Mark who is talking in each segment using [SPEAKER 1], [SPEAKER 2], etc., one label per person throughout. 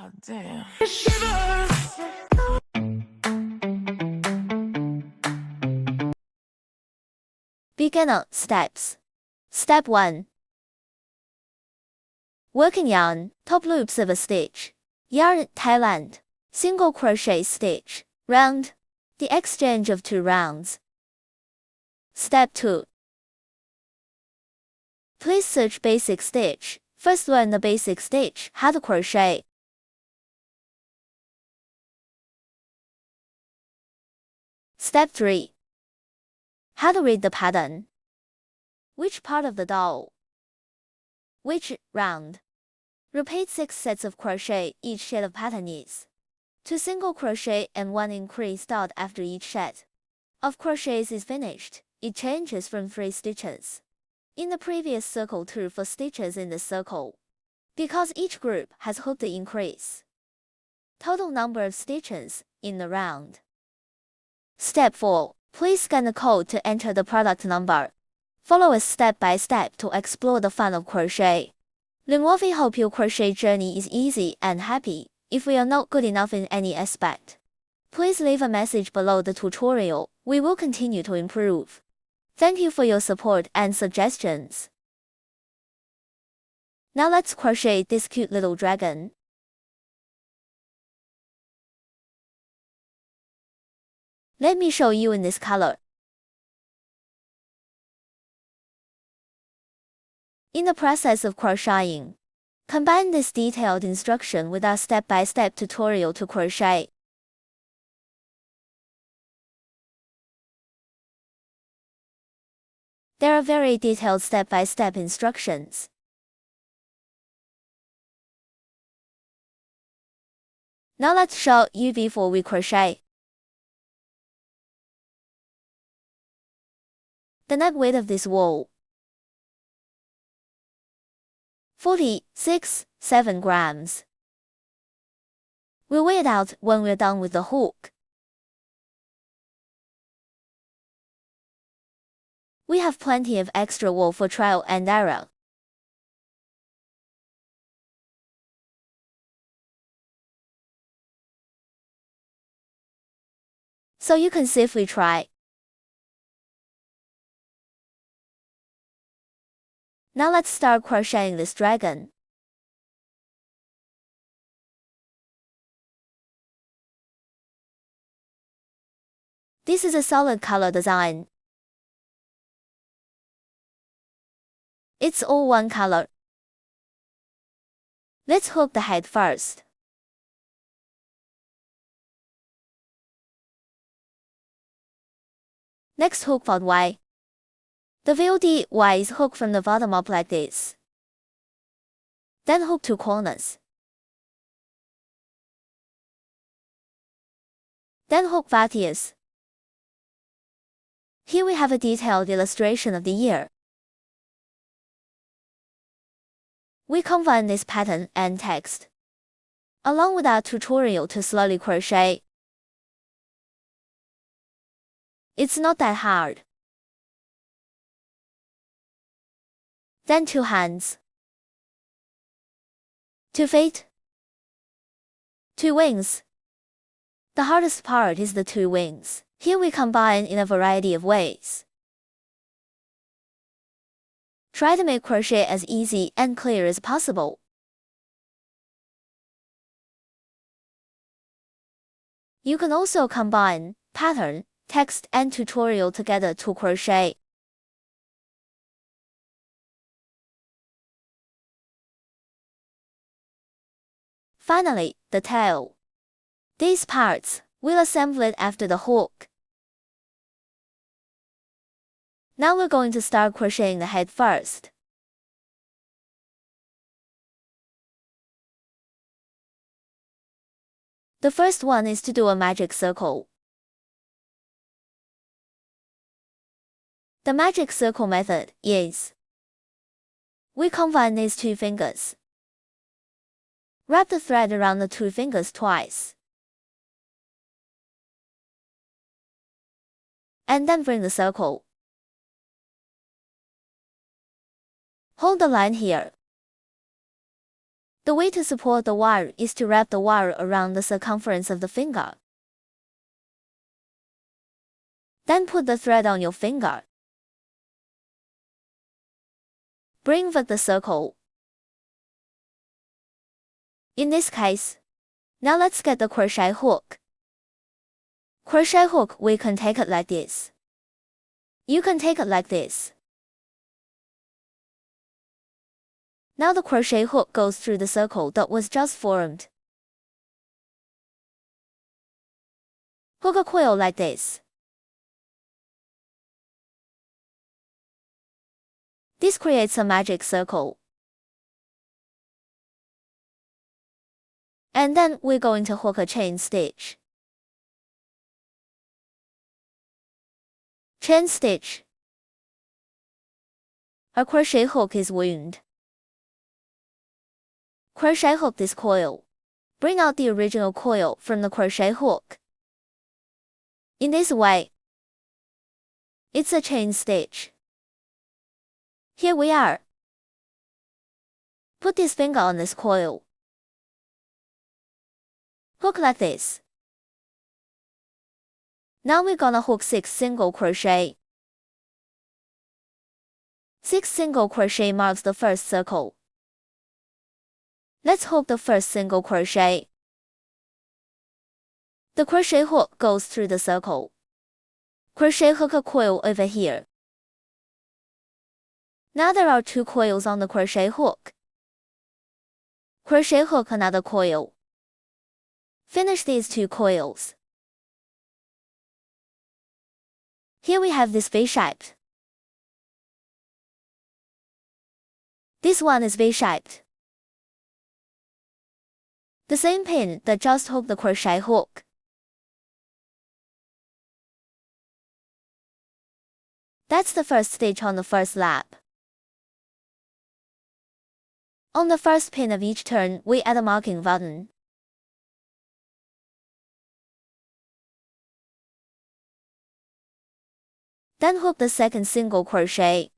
[SPEAKER 1] God damn. Shivers.
[SPEAKER 2] Beginner steps. Step 1. Working yarn, top loops of a stitch. Yarn, Thailand. Single crochet stitch. Round. The exchange of 2 rounds. Step 2. Please search basic stitch. First learn the basic stitch, how to crochet. Step 3. How to read the pattern. Which part of the doll? Which round? Repeat 6 sets of crochet, each set of pattern is 2 single crochet and 1 increase dot after each set of crochets is finished. It changes from 3 stitches in the previous circle to 4 stitches in the circle, because each group has hooked the increase. Total number of stitches in the round. Step 4. Please scan the code to enter the product number. Follow us step by step to explore the fun of crochet. LuNuaFvy hope your crochet journey is easy and happy. If we are not good enough in any aspect, please leave a message below the tutorial. We will continue to improve. Thank you for your support and suggestions. Now let's crochet this cute little dragon. Let me show you in this color. In the process of crocheting, combine this detailed instruction with our step-by-step tutorial to crochet. There are very detailed step-by-step instructions. Now let's show you before we crochet. The net weight of this wool, 46.7 grams. We'll weigh it out when we're done with the hook. We have plenty of extra wool for trial and error. So you can safely try. Now let's start crocheting this dragon. This is a solid color design. It's all one color. Let's hook the head first. Next hook fold Y. The VOD Y is hooked from the bottom up like this. Then hook 2 corners. Then hook various. Here we have a detailed illustration of the ear. We combine this pattern and text, along with our tutorial to slowly crochet. It's not that hard. Then 2 hands, 2 feet, 2 wings. The hardest part is the 2 wings. Here we combine in a variety of ways. Try to make crochet as easy and clear as possible. You can also combine pattern, text and tutorial together to crochet. Finally, the tail. These parts, we'll assemble it after the hook. Now we're going to start crocheting the head first. The first one is to do a magic circle. The magic circle method is, we combine these 2 fingers. Wrap the thread around the 2 fingers twice. And then bring the circle. Hold the line here. The way to support the wire is to wrap the wire around the circumference of the finger. Then put the thread on your finger. Bring back the circle. In this case, now let's get the crochet hook. Crochet hook, we can take it like this. You can take it like this. Now the crochet hook goes through the circle that was just formed. Hook a coil like this. This creates a magic circle. And then we're going to hook a chain stitch. Chain stitch. A crochet hook is wound. Crochet hook this coil. Bring out the original coil from the crochet hook. In this way, it's a chain stitch. Here we are. Put this finger on this coil. Hook like this. Now we're gonna hook 6 single crochet. 6 single crochet marks the first circle. Let's hook the first single crochet. The crochet hook goes through the circle. Crochet hook a coil over here. Now there are 2 coils on the crochet hook. Crochet hook another coil. Finish these 2 coils. Here we have this V-shaped. This one is V-shaped. The same pin that just hooked the crochet hook. That's the first stitch on the first lap. On the first pin of each turn, we add a marking button. Then hook the second single crochet.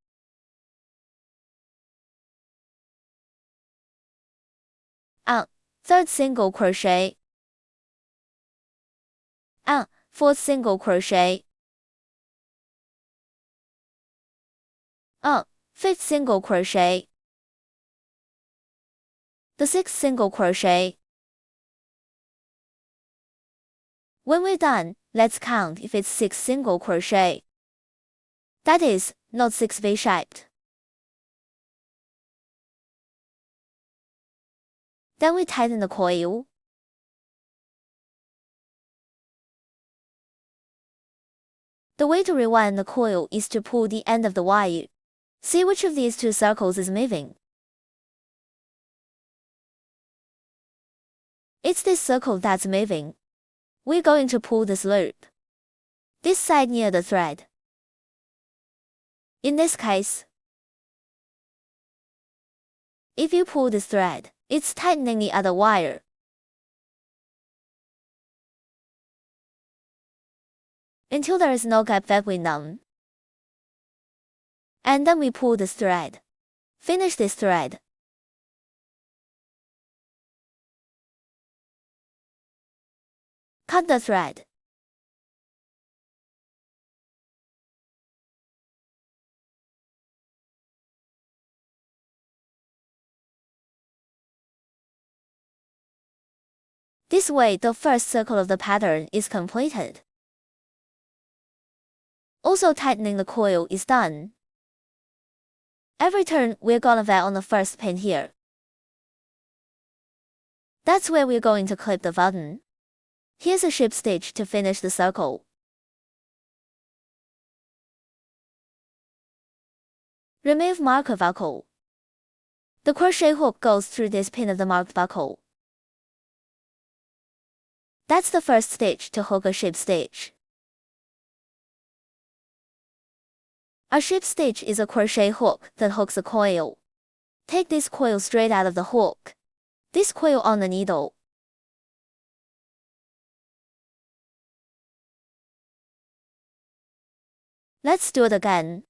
[SPEAKER 2] Third single crochet. Fourth single crochet. Fifth single crochet. The sixth single crochet. When we're done, let's count if it's 6 single crochet. That is, not 6 V-shaped. Then we tighten the coil. The way to rewind the coil is to pull the end of the wire. See which of these 2 circles is moving. It's this circle that's moving. We're going to pull this loop. This side near the thread. In this case, if you pull this thread, it's tightening the other wire. Until there is no gap between them. And then we pull this thread. Finish this thread. Cut the thread. This way, the first circle of the pattern is completed. Also, tightening the coil is done. Every turn, we're gonna V on the first pin here. That's where we're going to clip the button. Here's a ship stitch to finish the circle. Remove marker buckle. The crochet hook goes through this pin of the marked buckle. That's the first stitch to hook a ship stitch. A ship stitch is a crochet hook that hooks a coil. Take this coil straight out of the hook. This coil on the needle. Let's do it again.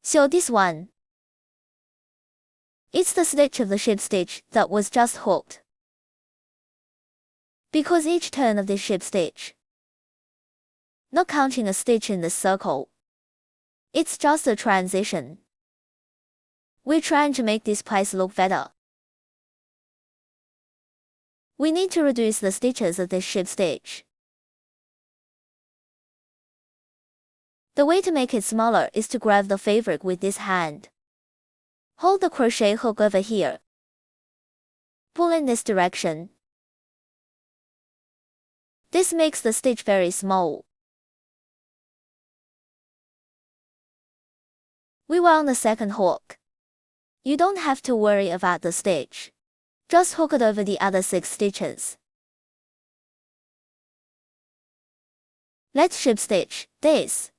[SPEAKER 2] So this one, it's the stitch of the ship stitch that was just hooked. Because each turn of this ship stitch, not counting a stitch in this circle, it's just a transition. We're trying to make this place look better. We need to reduce the stitches of this ship stitch. The way to make it smaller is to grab the fabric with this hand. Hold the crochet hook over here. Pull in this direction. This makes the stitch very small. We were on the second hook. You don't have to worry about the stitch. Just hook it over the other 6 stitches. Let's ship stitch this.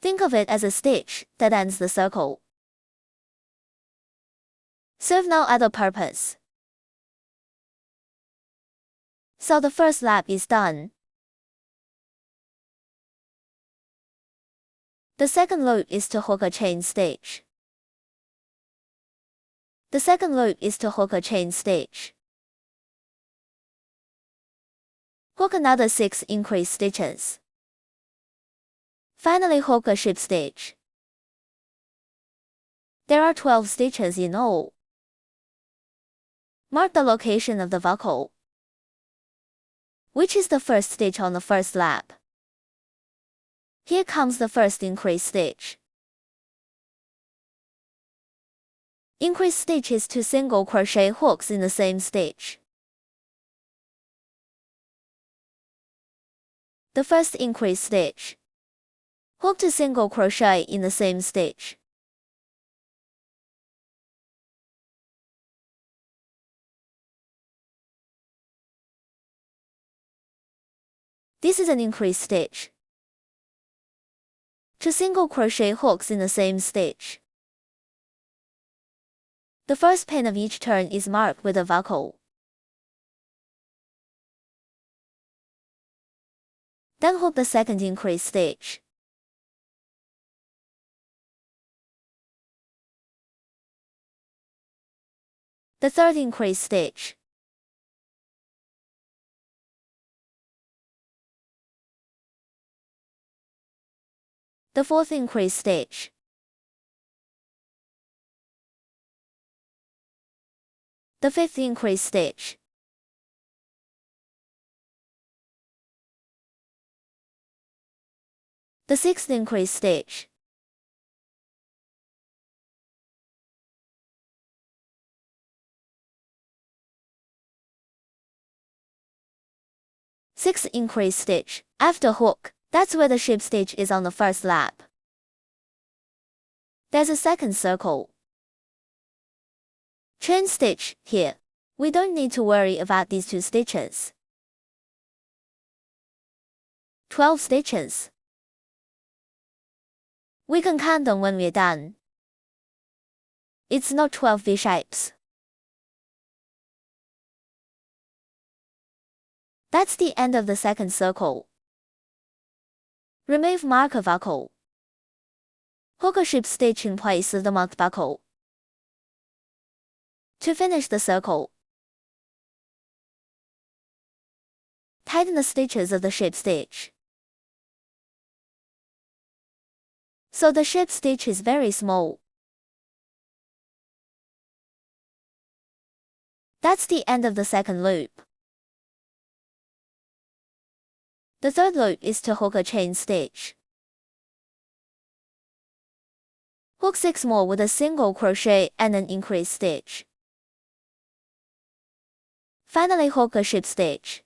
[SPEAKER 2] Think of it as a stitch that ends the circle. Serve no other purpose. So the first lap is done. The second loop is to hook a chain stitch. The second loop is to hook a chain stitch. Hook another 6 increase stitches. Finally hook a ship stitch. There are 12 stitches in all. Mark the location of the buckle, which is the first stitch on the first lap. Here comes the first increase stitch. Increase stitch is 2 single crochet hooks in the same stitch. The first increase stitch. Hook 2 single crochet in the same stitch. This is an increase stitch. 2 single crochet hooks in the same stitch. The first pin of each turn is marked with a buckle. Then hook the second increase stitch. The third increase stitch. The fourth increase stitch. The fifth increase stitch. The sixth increase stitch. Sixth increase stitch. After hook, that's where the ship stitch is on the first lap. There's a second circle. Chain stitch here. We don't need to worry about these 2 stitches. 12 stitches. We can count them when we're done. It's not 12 V-shapes. That's the end of the second circle. Remove marker buckle. Hook a ship stitch in place of the marked buckle. To finish the circle, tighten the stitches of the ship stitch. So the ship stitch is very small. That's the end of the second loop. The third loop is to hook a chain stitch. Hook 6 more with a single crochet and an increase stitch. Finally hook a ship stitch.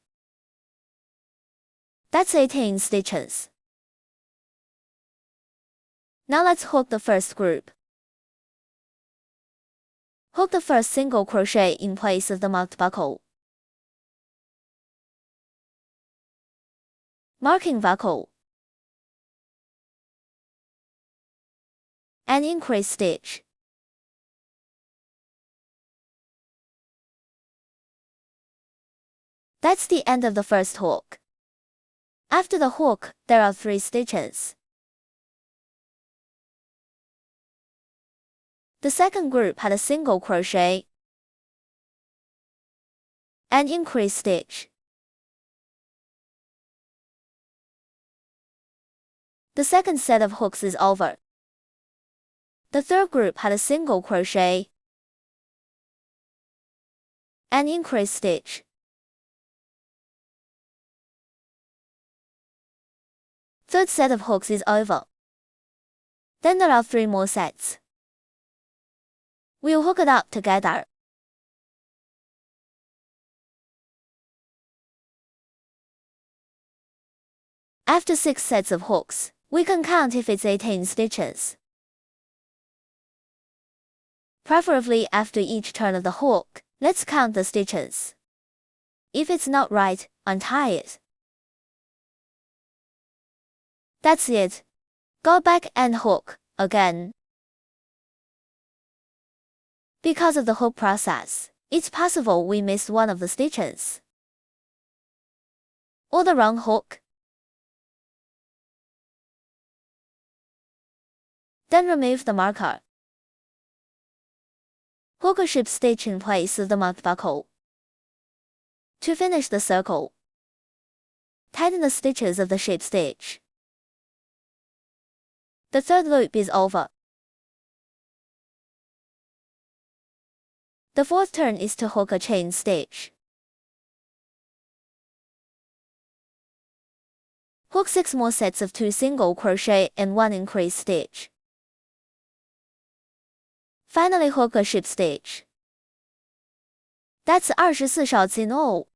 [SPEAKER 2] That's 18 stitches. Now let's hook the first group. Hook the first single crochet in place of the marked buckle. Marking buckle. And increase stitch. That's the end of the first hook. After the hook, there are 3 stitches. The second group had a single crochet and increase stitch. The second set of hooks is over. The third group had a single crochet and increase stitch. Third set of hooks is over. Then there are 3 more sets. We'll hook it up together. After 6 sets of hooks, we can count if it's 18 stitches. Preferably after each turn of the hook, let's count the stitches. If it's not right, untie it. That's it. Go back and hook again. Because of the hook process, it's possible we missed one of the stitches or the wrong hook. Then remove the marker. Hook a ship stitch in place of the marked buckle. To finish the circle, tighten the stitches of the ship stitch. The third loop is over. The fourth turn is to hook a chain stitch. Hook 6 more sets of 2 single crochet and 1 increase stitch. Finally hook a ship stitch. That's 24 shots in all.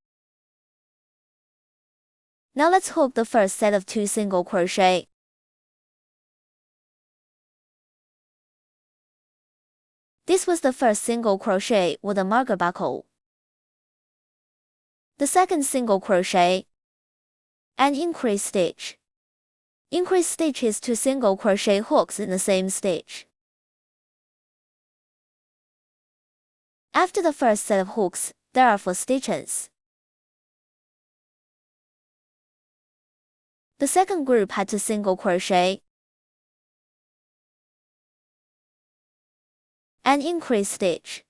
[SPEAKER 2] Now let's hook the first set of 2 single crochet. This was the first single crochet with a marker buckle. The second single crochet and increase stitch. Increase stitch is 2 single crochet hooks in the same stitch. After the first set of hooks, there are 4 stitches. The second group had 2 single crochet and increase stitch.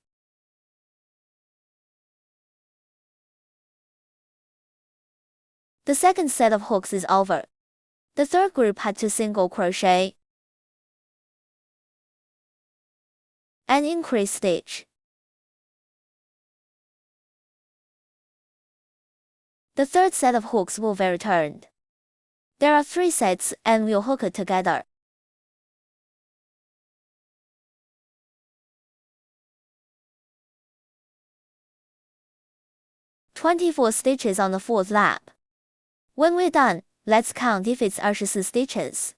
[SPEAKER 2] The second set of hooks is over. The third group had 2 single crochet and increase stitch. The third set of hooks will be returned. There are 3 sets and we'll hook it together. "24 stitches on the fourth lap. When we're done, let's count if it's 24 stitches.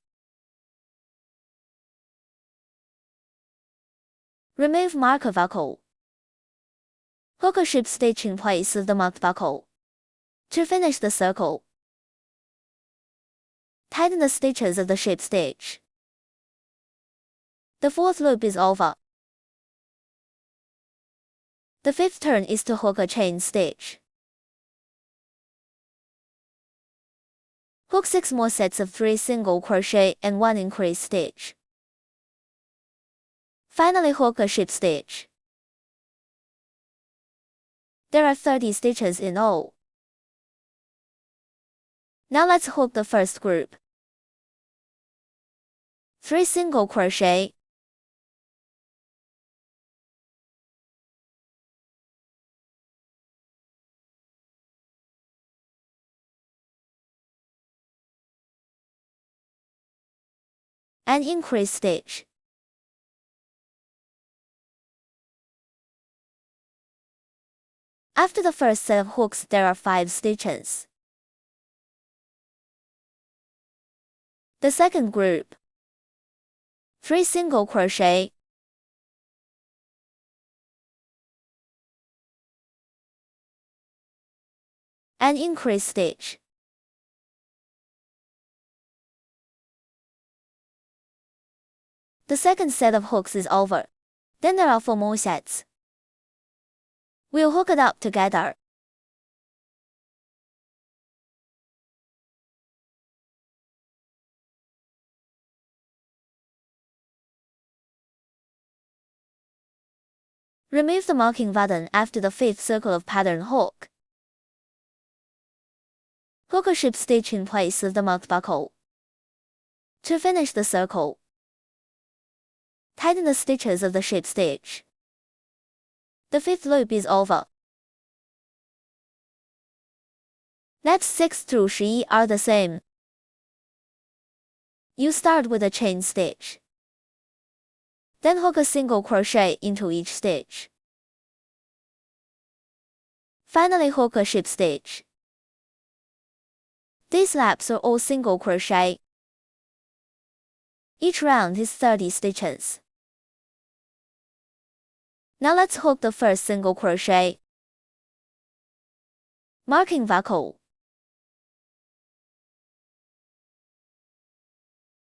[SPEAKER 2] Remove marker buckle. Hook a ship stitch in place of the marked buckle. To finish the circle, tighten the stitches of the ship stitch. The fourth loop is over. The fifth turn is to hook a chain stitch. Hook 6 more sets of 3 single crochet and 1 increase stitch. Finally hook a ship stitch. There are 30 stitches in all. Now let's hook the first group. 3 single crochet and increase stitch. After the first set of hooks, there are 5 stitches. The second group, 3 single crochet and increase stitch. The second set of hooks is over. Then there are 4 more sets. We'll hook it up together. Remove the marking button after the 5th circle of pattern hook. Hook a ship stitch in place of the marked buckle. To finish the circle, tighten the stitches of the ship stitch. The 5th loop is over. Next 6 through 11 are the same. You start with a chain stitch. Then hook a single crochet into each stitch. Finally hook a ship stitch. These laps are all single crochet. Each round is 30 stitches. Now let's hook the first single crochet. Marking buckle.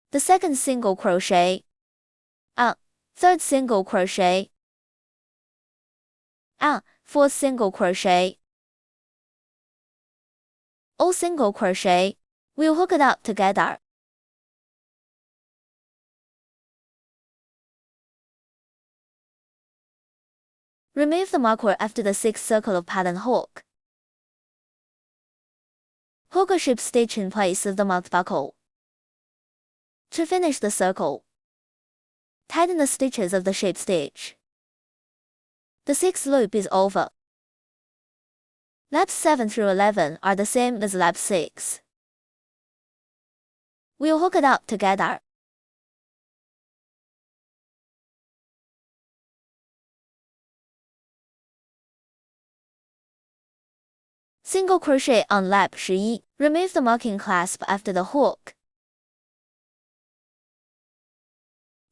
[SPEAKER 2] The second single crochet. Third single crochet. Fourth single crochet. All single crochet. We'll hook it up together. Remove the marker after the 6th circle of pattern hook. Hook a ship stitch in place of the marked buckle. To finish the circle, tighten the stitches of the ship stitch. The 6th loop is over. Laps 7 through 11 are the same as lap 6. We'll hook it up together. Single crochet on lap 11. Remove the marking clasp after the hook.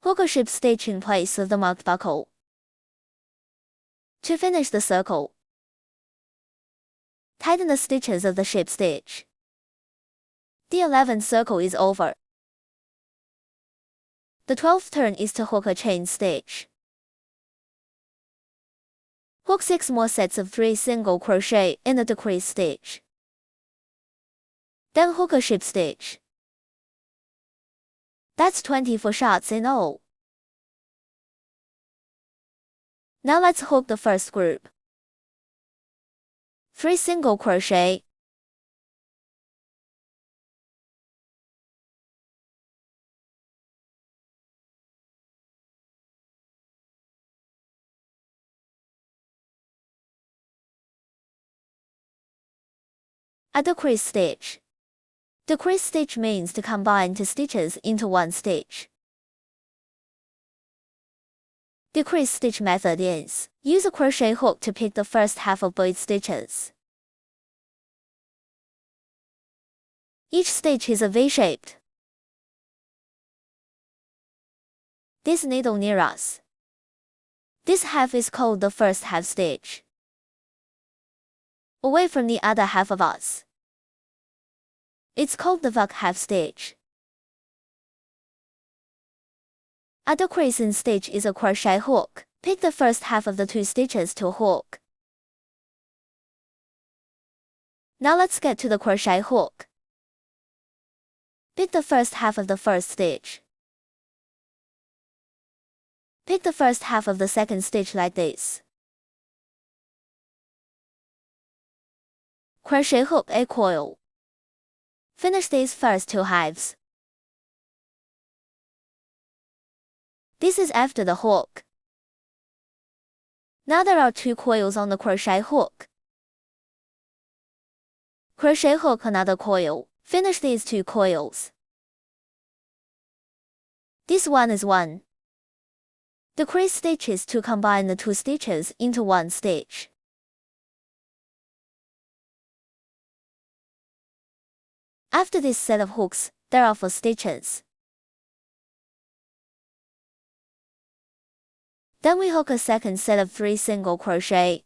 [SPEAKER 2] Hook a ship stitch in place of the marked buckle. To finish the circle, tighten the stitches of the ship stitch. The 11th circle is over. The 12th turn is to hook a chain stitch. Hook 6 more sets of 3 single crochet in the decrease stitch. Then hook a ship stitch. That's 24 shots in all. Now let's hook the first group. 3 single crochet. A decrease stitch. Decrease stitch means to combine 2 stitches into 1 stitch. Decrease stitch method is, use a crochet hook to pick the first half of both stitches. Each stitch is a V-shaped. This needle near us. This half is called the first half stitch. Away from the other half of us. It's called the back half stitch. A decreasing stitch is a crochet hook. Pick the first half of the 2 stitches to hook. Now let's get to the crochet hook. Pick the first half of the first stitch. Pick the first half of the second stitch like this. Crochet hook a coil. Finish these first 2 halves. This is after the hook. Now there are 2 coils on the crochet hook. Crochet hook another coil. Finish these 2 coils. This one is 1. Decrease stitches to combine the 2 stitches into 1 stitch. After this set of hooks, there are 4 stitches. Then we hook a second set of 3 single crochet.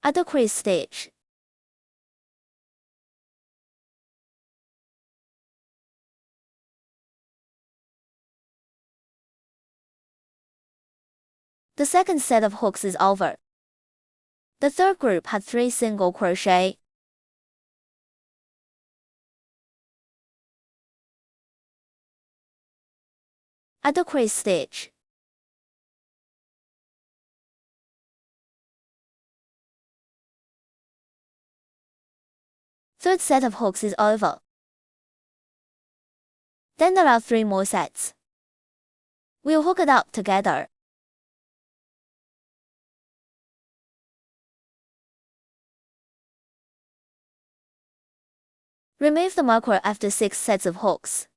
[SPEAKER 2] A decrease stitch. The second set of hooks is over. The third group had 3 single crochet. a decrease stitch. Third set of hooks is over. Then there are 3 more sets. We'll hook it up together. Remove the marker after 6 sets of hooks.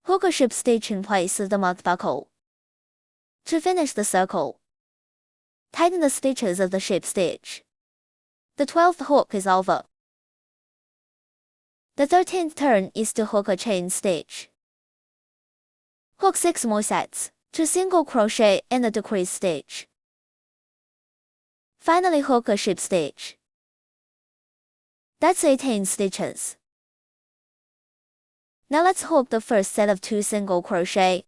[SPEAKER 2] Hook a ship stitch in place of the marked buckle. To finish the circle, tighten the stitches of the ship stitch. The 12th hook is over. The 13th turn is to hook a chain stitch. Hook 6 more sets, to single crochet and a decrease stitch. Finally hook a ship stitch. That's 18 stitches. Now let's hook the first set of 2 single crochet.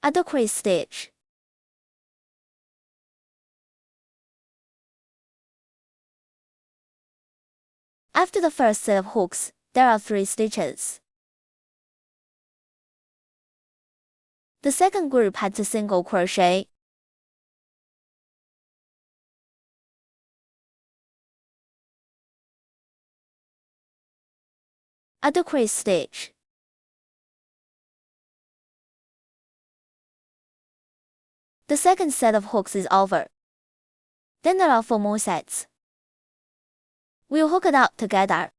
[SPEAKER 2] A decrease stitch. After the first set of hooks, there are 3 stitches. The second group had to single crochet. A decrease stitch. The second set of hooks is over. Then there are 4 more sets. We'll hook it up together.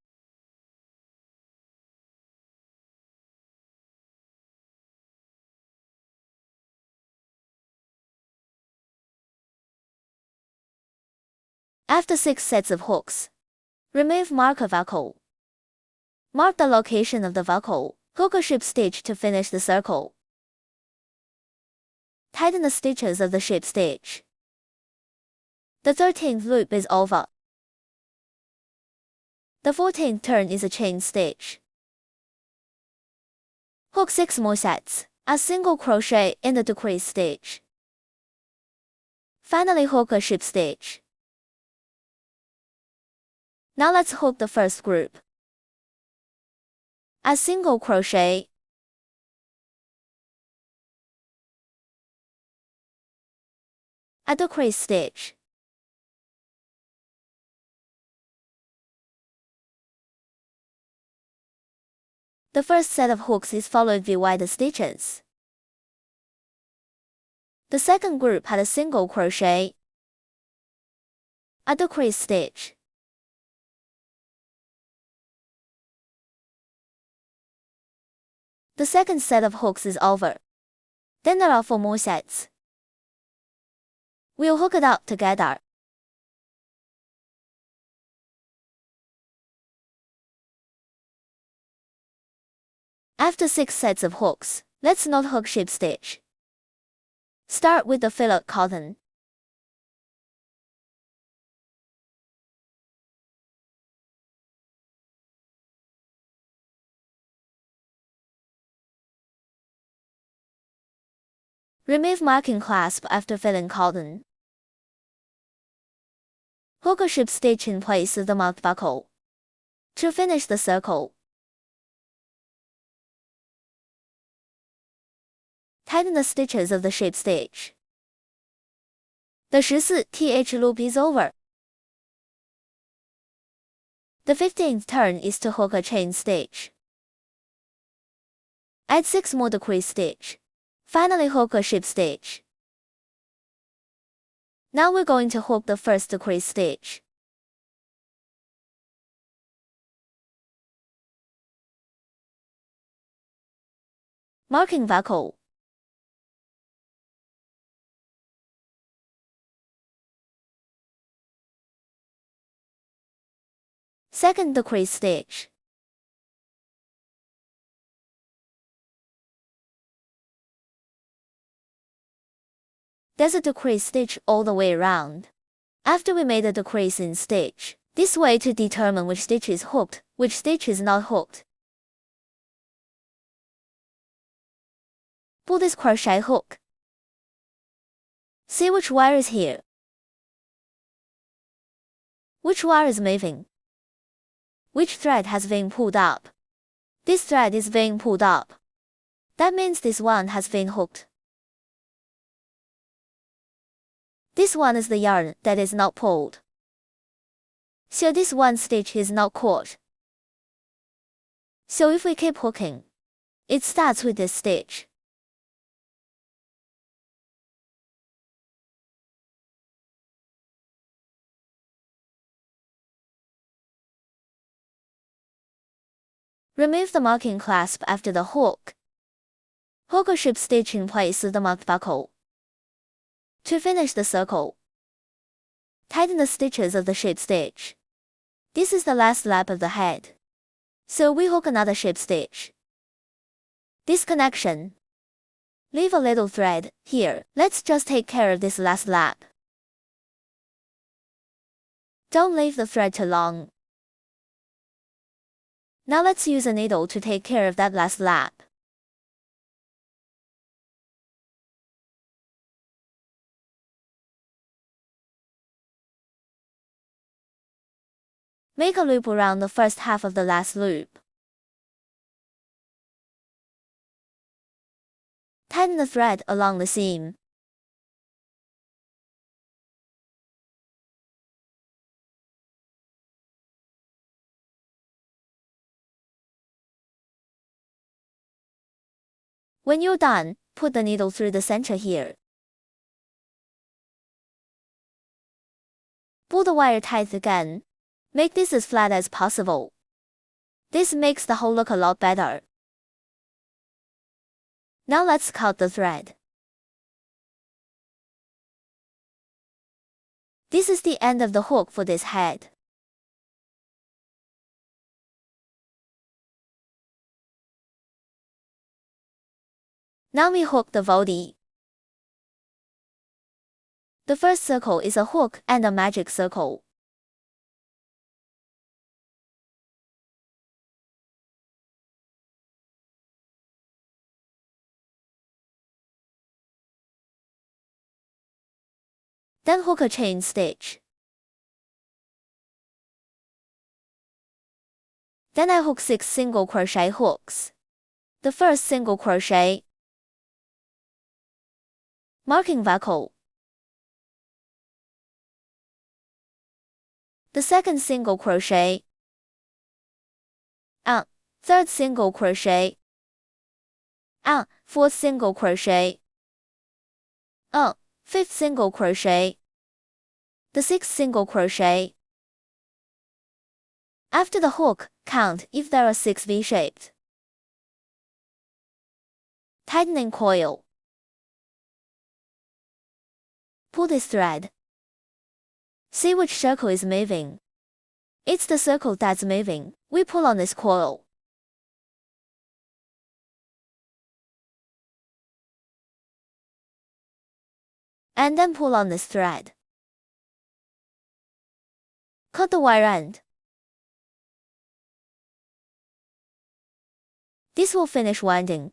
[SPEAKER 2] After 6 sets of hooks, remove marker buckle. Mark the location of the buckle, hook a ship stitch to finish the circle. Tighten the stitches of the ship stitch. The 13th loop is over. The 14th turn is a chain stitch. Hook 6 more sets, a single crochet and a decrease stitch. Finally hook a ship stitch. Now let's hook the first group. A single crochet. A decrease stitch. The first set of hooks is followed by wide stitches. The second group had a single crochet. A decrease stitch. The second set of hooks is over. Then there are 4 more sets. We'll hook it up together. After 6 sets of hooks, let's knot hook ship stitch. Start with the fillet cotton. Remove marking clasp after filling cotton. Hook a ship stitch in place of the marked buckle. To finish the circle, tighten the stitches of the ship stitch. The 14th loop is over. The 15th turn is to hook a chain stitch. Add 6 more decrease stitch. Finally hook a ship stitch. Now we're going to hook the first decrease stitch. Marking buckle. Second decrease stitch. There's a decrease stitch all the way around. After we made a decrease in stitch, this way to determine which stitch is hooked, which stitch is not hooked. Pull this crochet hook. See which wire is here. Which wire is moving? Which thread has been pulled up? This thread is being pulled up. That means this one has been hooked. This one is the yarn that is not pulled. So this one stitch is not caught. So if we keep hooking, it starts with this stitch. Remove the marking clasp after the hook. Hook a ship stitch in place with the marked buckle. To finish the circle, tighten the stitches of the ship stitch. This is the last lap of the head, so we hook another ship stitch. This connection. Leave a little thread here. Let's just take care of this last lap. Don't leave the thread too long. Now let's use a needle to take care of that last lap. Make a loop around the first half of the last loop. Tighten the thread along the seam. When you're done, put the needle through the center here. Pull the wire tight again. Make this as flat as possible. This makes the hole look a lot better. Now let's cut the thread. This is the end of the hook for this head. Now we hook the body. The first circle is a hook and a magic circle. Then hook a chain stitch. Then I hook 6 single crochet hooks. The first single crochet, marking buckle. The second single crochet, third single crochet, fourth single crochet, fifth single crochet, the sixth single crochet. After the hook, count if there are 6 V-shaped. Tightening coil. Pull this thread. See which circle is moving. It's the circle that's moving. We pull on this coil. And then pull on this thread. Cut the wire end. This will finish winding.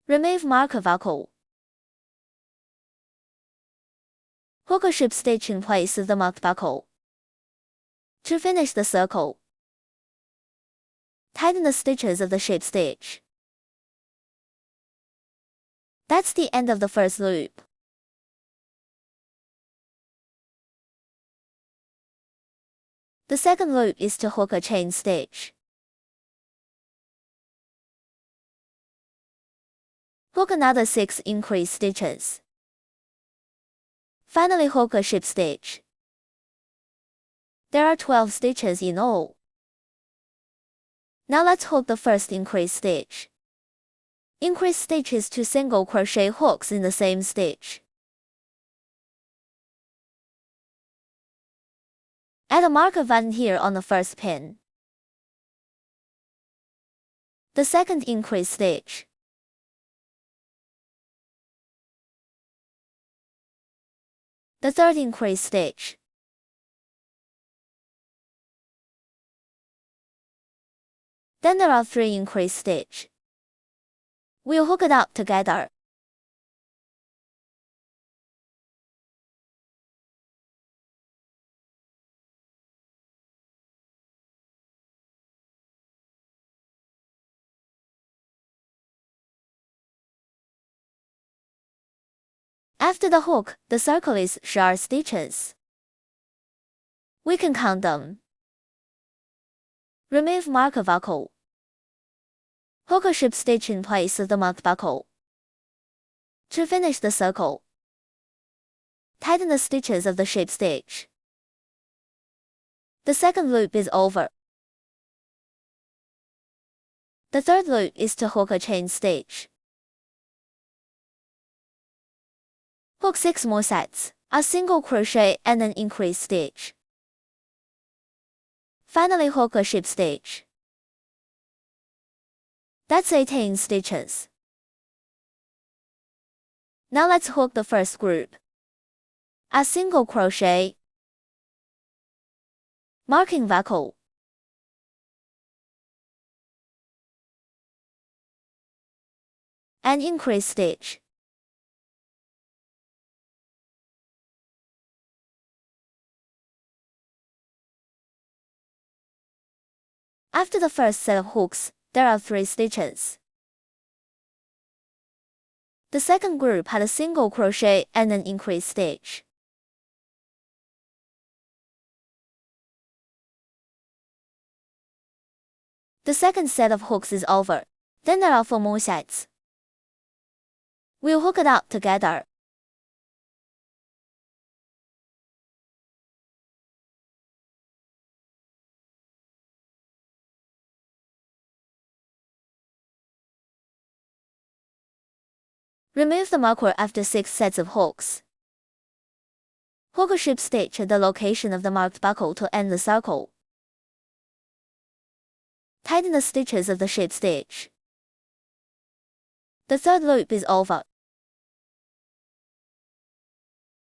[SPEAKER 2] Remove marker buckle. Hook a ship stitch in place with the marked buckle. To finish the circle, tighten the stitches of the ship stitch. That's the end of the first loop. The second loop is to hook a chain stitch. Hook another 6 increase stitches. Finally hook a ship stitch. There are 12 stitches in all. Now let's hook the first increase stitch. Increase stitch is 2 single crochet hooks in the same stitch. Add a marker button here on the first pin. The second increase stitch. The third increase stitch. Then there are 3 increase stitch. We'll hook it up together. After the hook, the circle is sharp stitches. We can count them. Remove marker buckle. Hook a ship stitch in place of the marked buckle. To finish the circle, tighten the stitches of the ship stitch. The second loop is over. The third loop is to hook a chain stitch. Hook 6 more sets, a single crochet and an increase stitch. Finally hook a ship stitch. That's 18 stitches. Now let's hook the first group. A single crochet, marking buckle, and increase stitch. After the first set of hooks, there are 3 stitches. The second group had a single crochet and an increase stitch. The second set of hooks is over. Then there are 4 more sets. We'll hook it up together. Remove the marker after 6 sets of hooks. Hook a ship stitch at the location of the marked buckle to end the circle. Tighten the stitches of the ship stitch. The third loop is over.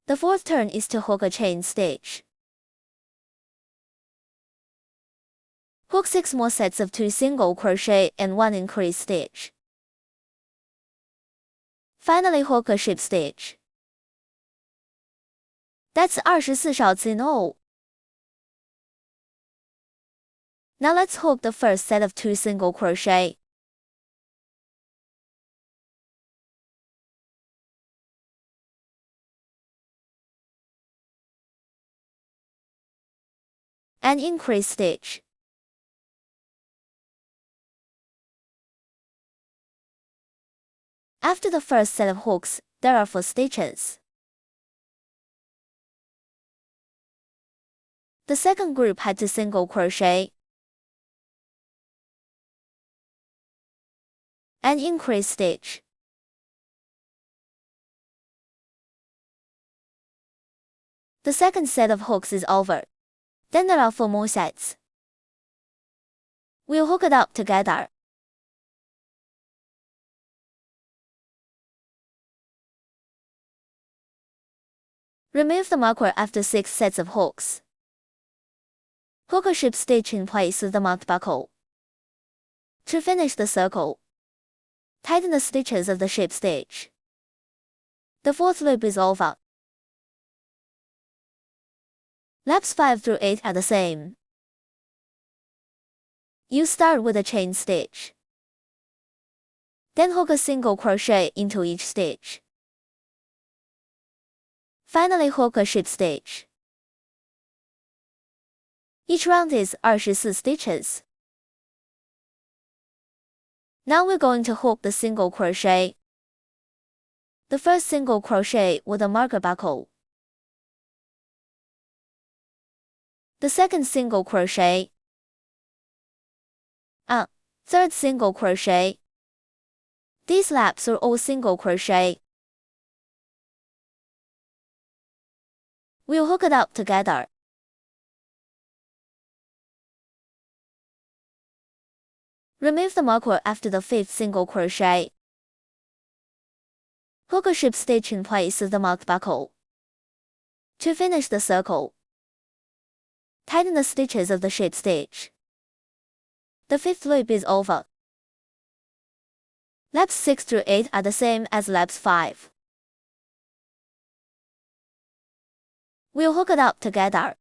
[SPEAKER 2] The fourth turn is to hook a chain stitch. Hook 6 more sets of 2 single crochet and 1 increase stitch. Finally hook a ship stitch. That's 24 小次 in all. Now let's hook the first set of 2 single crochet. And increase stitch. After the first set of hooks, there are 4 stitches. The second group had 2 single crochet and increase stitch. The second set of hooks is over. Then there are 4 more sets. We'll hook it up together. Remove the marker after 6 sets of hooks. Hook a ship stitch in place of the marked buckle. To finish the circle, tighten the stitches of the ship stitch. The fourth loop is over. Laps 5 through 8 are the same. You start with a chain stitch. Then hook a single crochet into each stitch. Finally hook a ship stitch. Each round is 24 stitches. Now we're going to hook the single crochet. The first single crochet with a marker buckle. The second single crochet. Third single crochet. These laps are all single crochet. We'll hook it up together. Remove the marker after the 5th single crochet. Hook a ship stitch in place of the marked buckle. To finish the circle, tighten the stitches of the ship stitch. The fifth loop is over. Laps 6 through 8 are the same as laps 5. We'll hook it up together.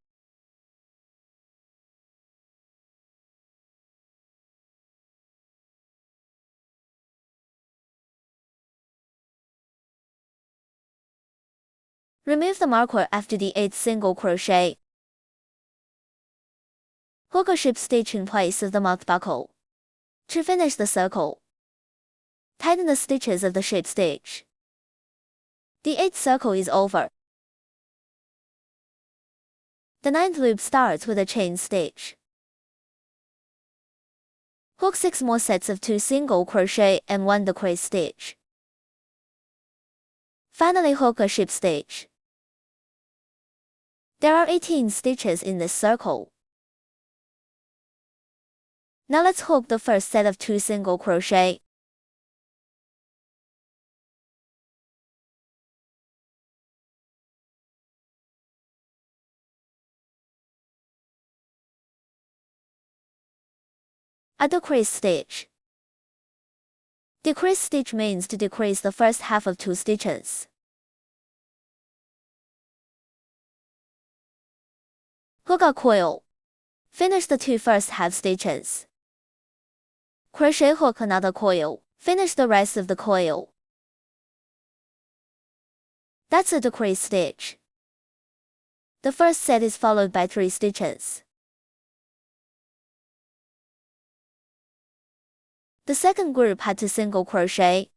[SPEAKER 2] Remove the marker after the 8th single crochet. Hook a ship stitch in place of the marked buckle. To finish the circle, tighten the stitches of the ship stitch. The 8th circle is over. The 9th loop starts with a chain stitch. Hook 6 more sets of 2 single crochet and 1 decrease stitch. Finally hook a ship stitch. There are 18 stitches in this circle. Now let's hook the first set of 2 single crochet. A decrease stitch. Decrease stitch means to decrease the first half of 2 stitches. Hook a coil. Finish the 2 first half stitches. Crochet hook another coil. Finish the rest of the coil. That's a decrease stitch. The first set is followed by 3 stitches. The second group had 2 single crochet.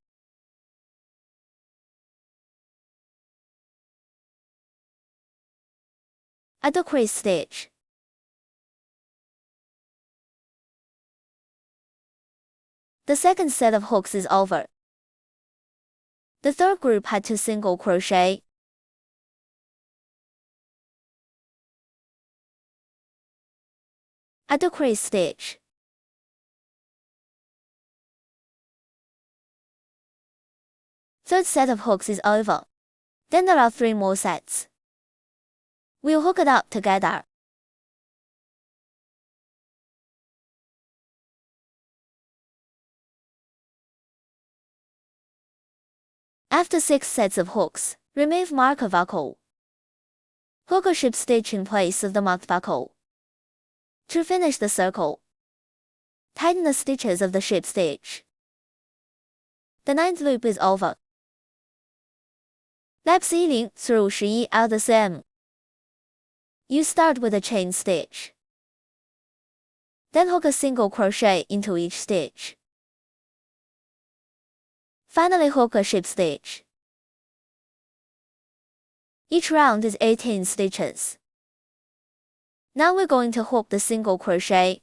[SPEAKER 2] A decrease stitch. The second set of hooks is over. The third group had 2 single crochet. A decrease stitch. Third set of hooks is over. Then there are 3 more sets. We'll hook it up together. After 6 sets of hooks, remove marker buckle. Hook a ship stitch in place of the marked buckle. To finish the circle, tighten the stitches of the ship stitch. The 9th loop is over. Laps 10 through 11 are the same. You start with a chain stitch. Then hook a single crochet into each stitch. Finally hook a ship stitch. Each round is 18 stitches. Now we're going to hook the single crochet.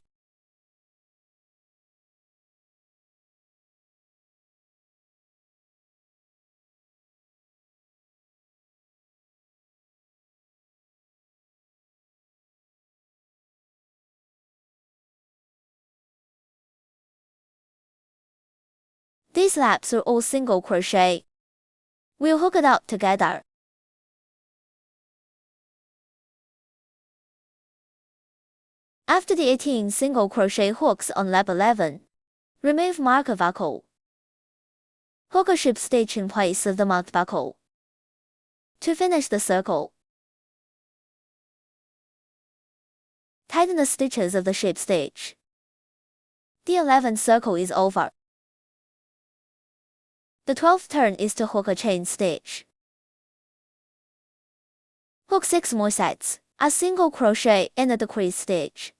[SPEAKER 2] These laps are all single crochet. We'll hook it up together. After the 18 single crochet hooks on lap 11, remove marker buckle. Hook a ship stitch in place of the marked buckle. To finish the circle, tighten the stitches of the ship stitch. The 11th circle is over. The 12th turn is to hook a chain stitch. Hook 6 more sets, a single crochet and a decrease stitch.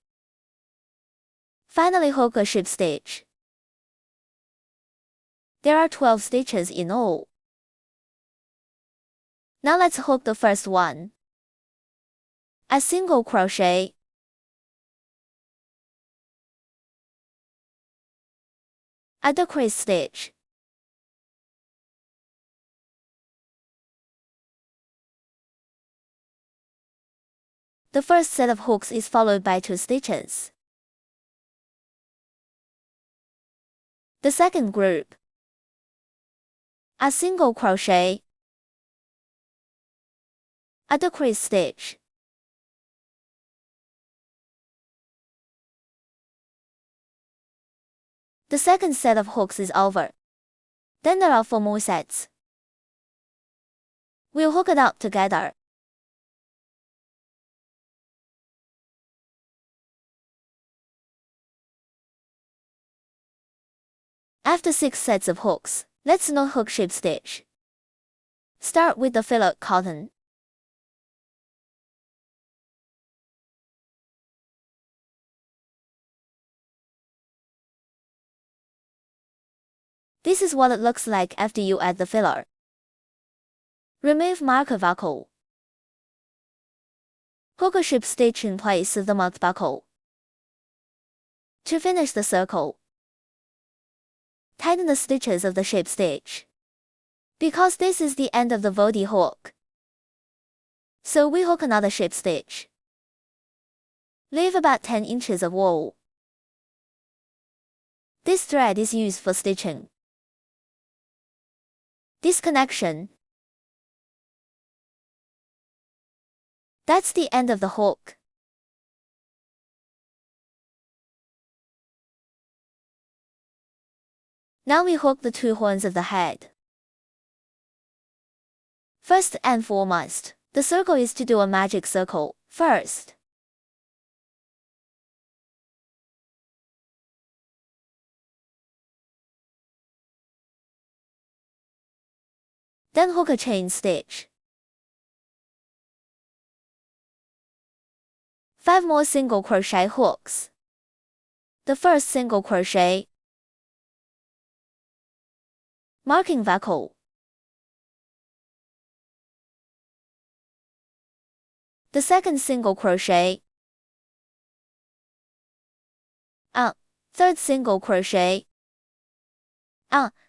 [SPEAKER 2] Finally hook a ship stitch. There are 12 stitches in all. Now let's hook the first one. A single crochet. A decrease stitch. The first set of hooks is followed by 2 stitches. The second group. A single crochet. A decrease stitch. The second set of hooks is over. Then there are 4 more sets. We'll hook it up together. After 6 sets of hooks, let's knot hook ship stitch. Start with the filler cotton. This is what it looks like after you add the filler. Remove marker buckle. Hook a ship stitch in place of the marked buckle. To finish the circle, tighten the stitches of the ship stitch. Because this is the end of the body hook, so we hook another ship stitch. Leave about 10 inches of wool. This thread is used for stitching. Disconnection. That's the end of the hook. Now we hook the 2 horns of the head. First and foremost, the circle is to do a magic circle first. Then hook a chain stitch. 5 more single crochet hooks. The first single crochet. Marking buckle. The second single crochet. Third single crochet.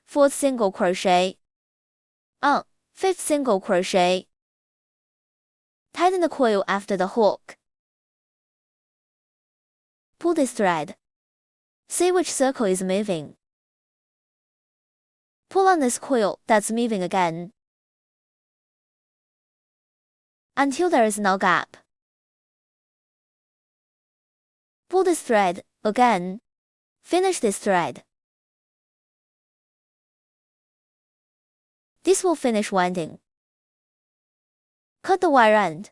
[SPEAKER 2] Fourth single crochet. Fifth single crochet. Tighten the coil after the hook. Pull this thread. See which circle is moving. Pull on this coil that's moving again, until there is no gap. Pull this thread again. Finish this thread. This will finish winding. Cut the wire end.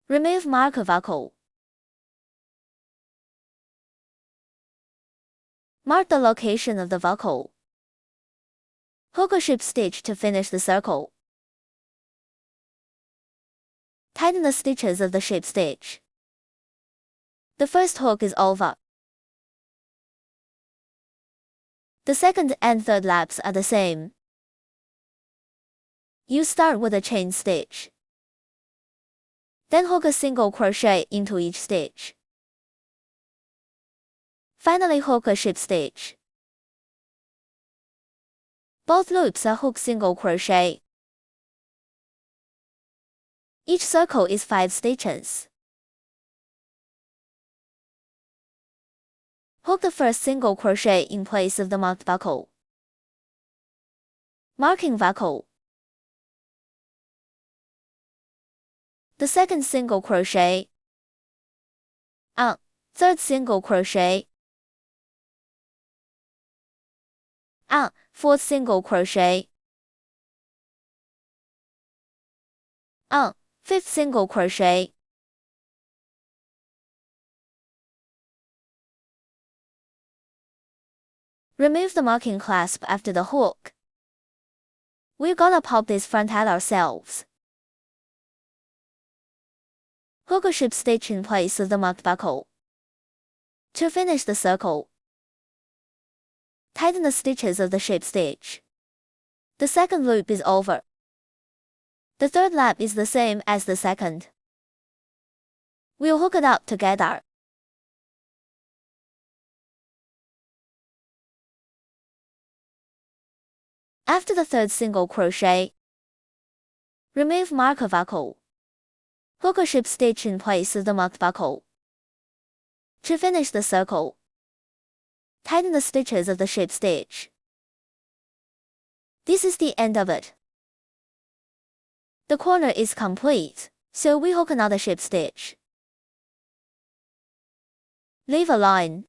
[SPEAKER 2] Remove marker buckle. Mark the location of the buckle. Hook a ship stitch to finish the circle. Tighten the stitches of the ship stitch. The first hook is over. The second and third laps are the same. You start with a chain stitch. Then hook a single crochet into each stitch. Finally hook a ship stitch. Both loops are hook single crochet. Each circle is 5 stitches. Hook the first single crochet in place of the marked buckle. Marking buckle. The second single crochet. Third single crochet. Fourth single crochet. Fifth single crochet. Remove the marking clasp after the hook. We're gonna pop this front head ourselves. Hook a ship stitch in place of the marked buckle. To finish the circle, tighten the stitches of the ship stitch. The second loop is over. The third lap is the same as the second. We'll hook it up together. After the third single crochet, remove marker buckle. Hook a ship stitch in place of the marked buckle. To finish the circle, tighten the stitches of the ship stitch. This is the end of it. The corner is complete, so we hook another ship stitch. Leave a line.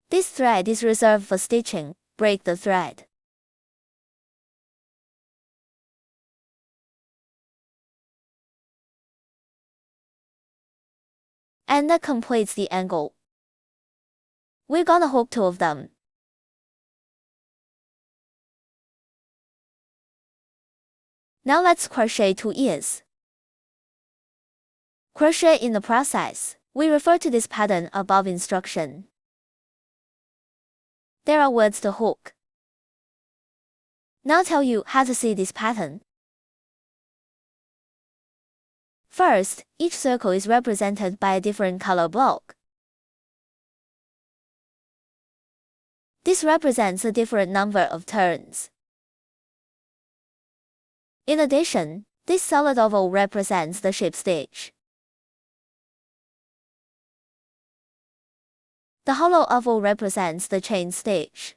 [SPEAKER 2] This thread is reserved for stitching. Break the thread. And that completes the angle. We're gonna hook 2 of them. Now let's crochet 2 ears. Crochet in the process. We refer to this pattern above instruction. There are words to hook. Now tell you how to see this pattern. First, each circle is represented by a different color block. This represents a different number of turns. In addition, this solid oval represents the ship stitch. The hollow oval represents the chain stitch.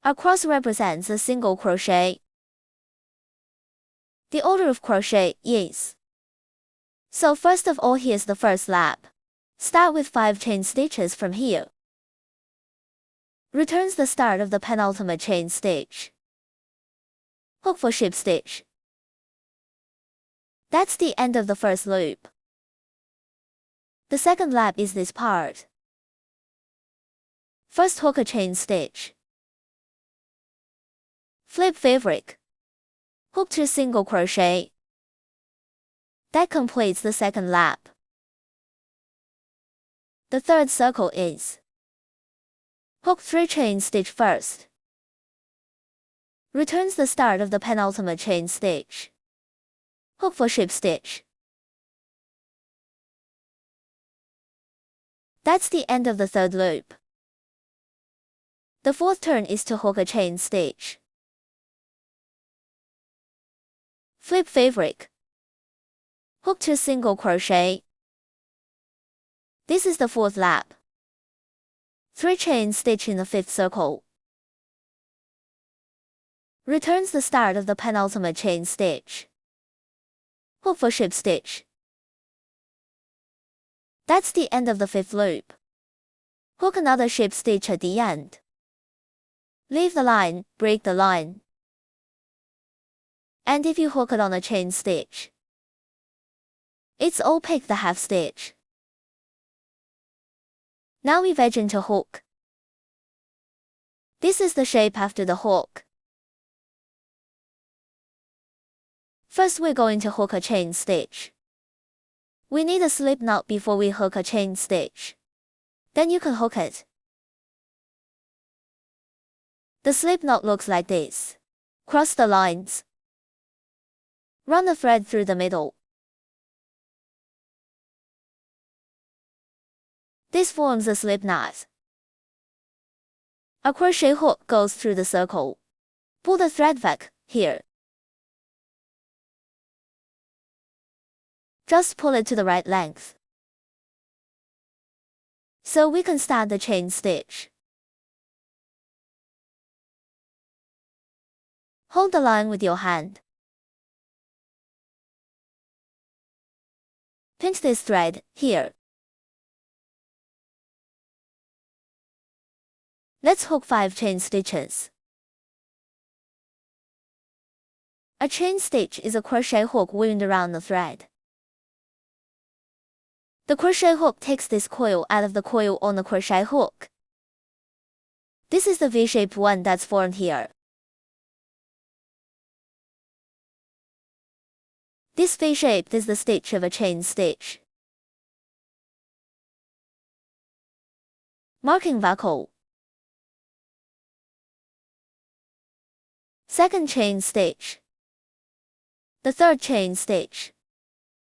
[SPEAKER 2] A cross represents a single crochet. The order of crochet is. So first of all, here's the first lap. Start with 5 chain stitches from here. Returns the start of the penultimate chain stitch. Hook for ship stitch. That's the end of the first loop. The second lap is this part. First hook a chain stitch. Flip fabric. Hook 2 single crochet. That completes the second lap. The third circle is. Hook 3 chain stitch first. Returns the start of the penultimate chain stitch. Hook for ship stitch. That's the end of the third loop. The fourth turn is to hook a chain stitch. Flip fabric. Hook 2 single crochet. This is the fourth lap. 3 chain stitch in the fifth circle. Returns the start of the penultimate chain stitch. Hook for ship stitch. That's the end of the fifth loop. Hook another ship stitch at the end. Leave the line, break the line. And if you hook it on a chain stitch, it's opaque the half stitch. Now we wedge into hook. This is the shape after the hook. First we're going to hook a chain stitch. We need a slip knot before we hook a chain stitch. Then you can hook it. The slip knot looks like this. Cross the lines. Run the thread through the middle. This forms a slip knot. A crochet hook goes through the circle. Pull the thread back, here. Just pull it to the right length. So we can start the chain stitch. Hold the line with your hand. Pinch this thread, here. Let's hook 5 chain stitches. A chain stitch is a crochet hook wound around the thread. The crochet hook takes this coil out of the coil on the crochet hook. This is the V-shaped one that's formed here. This V-shape is the stitch of a chain stitch. Marking buckle. Second chain stitch. The third chain stitch.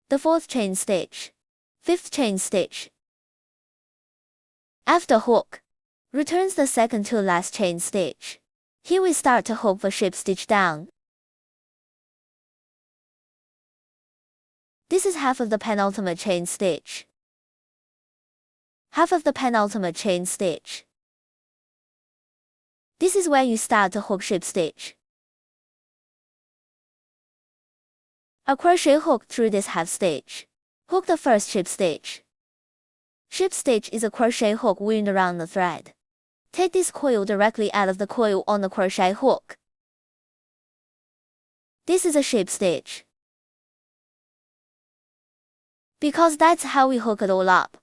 [SPEAKER 2] The fourth chain stitch. Fifth chain stitch. After hook, returns the second to last chain stitch. Here we start to hook the ship stitch down. This is half of the penultimate chain stitch. Half of the penultimate chain stitch. This is where you start to hook ship stitch. A crochet hook through this half stitch. Hook the first ship stitch. Ship stitch is a crochet hook wound around the thread. Take this coil directly out of the coil on the crochet hook. This is a ship stitch, because that's how we hook it all up.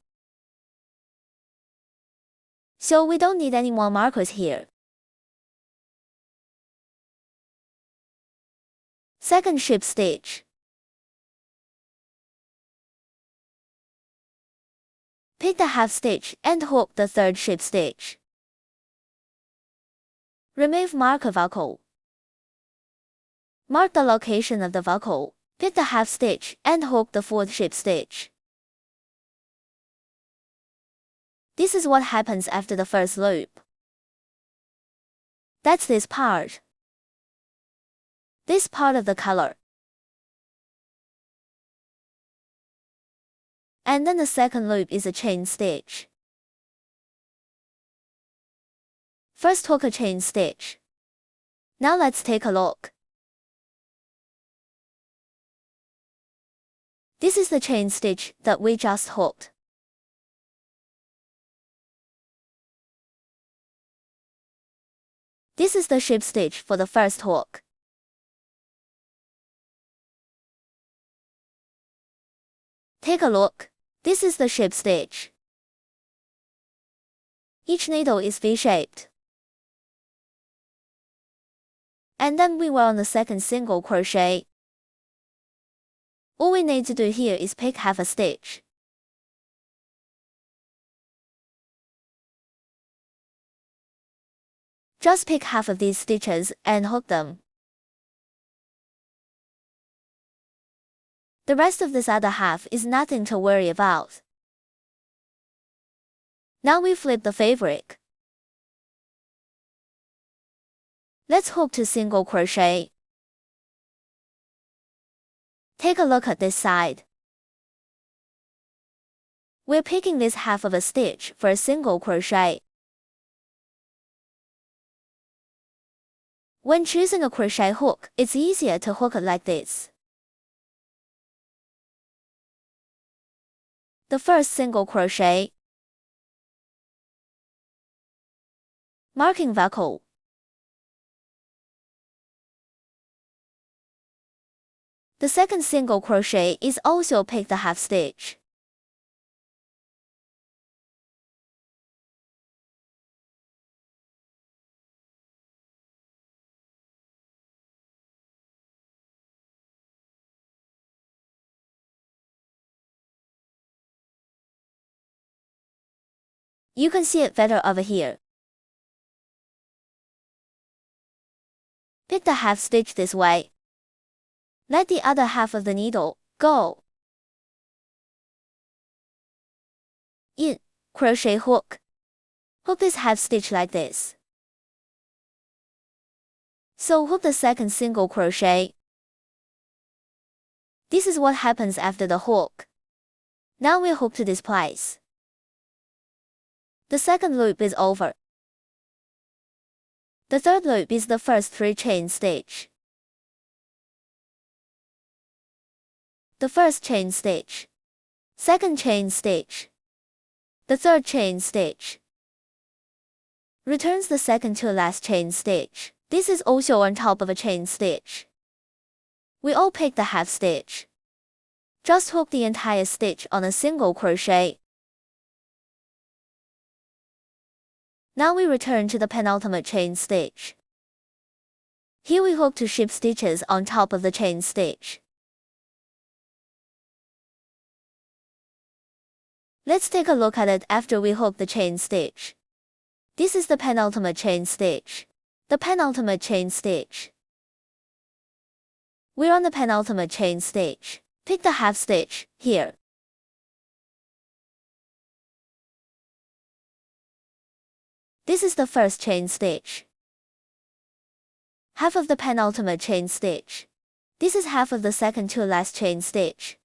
[SPEAKER 2] So we don't need any more markers here. Second ship stitch. Pick the half stitch and hook the third ship stitch. Remove marker buckle. Mark the location of the buckle. Pick the half stitch and hook the fourth ship stitch. This is what happens after the first loop. That's this part. This part of the color. And then the second loop is a chain stitch. First hook a chain stitch. Now let's take a look. This is the chain stitch that we just hooked. This is the ship stitch for the first hook. Take a look. This is the ship stitch. Each needle is V-shaped. And then we were on the second single crochet. All we need to do here is pick half a stitch. Just pick half of these stitches and hook them. The rest of this other half is nothing to worry about. Now we flip the fabric. Let's hook 2 single crochet. Take a look at this side. We're picking this half of a stitch for a single crochet. When choosing a crochet hook, it's easier to hook it like this. The first single crochet. Marking buckle. The second single crochet is also pick the half stitch. You can see it better over here. Pick the half stitch this way. Let the other half of the needle go. In, crochet hook. Hook this half stitch like this. So hook the second single crochet. This is what happens after the hook. Now we hook to this place. The second loop is over. The third loop is the first 3 chain stitch. The first chain stitch. Second chain stitch. The third chain stitch. Returns the second to last chain stitch. This is also on top of a chain stitch. We all pick the half stitch. Just hook the entire stitch on a single crochet. Now we return to the penultimate chain stitch. Here we hook 2 ship stitches on top of the chain stitch. Let's take a look at it after we hook the chain stitch. This is the penultimate chain stitch. The penultimate chain stitch. We're on the penultimate chain stitch. Pick the half stitch, here. This is the first chain stitch. Half of the penultimate chain stitch. This is half of the second to last chain stitch.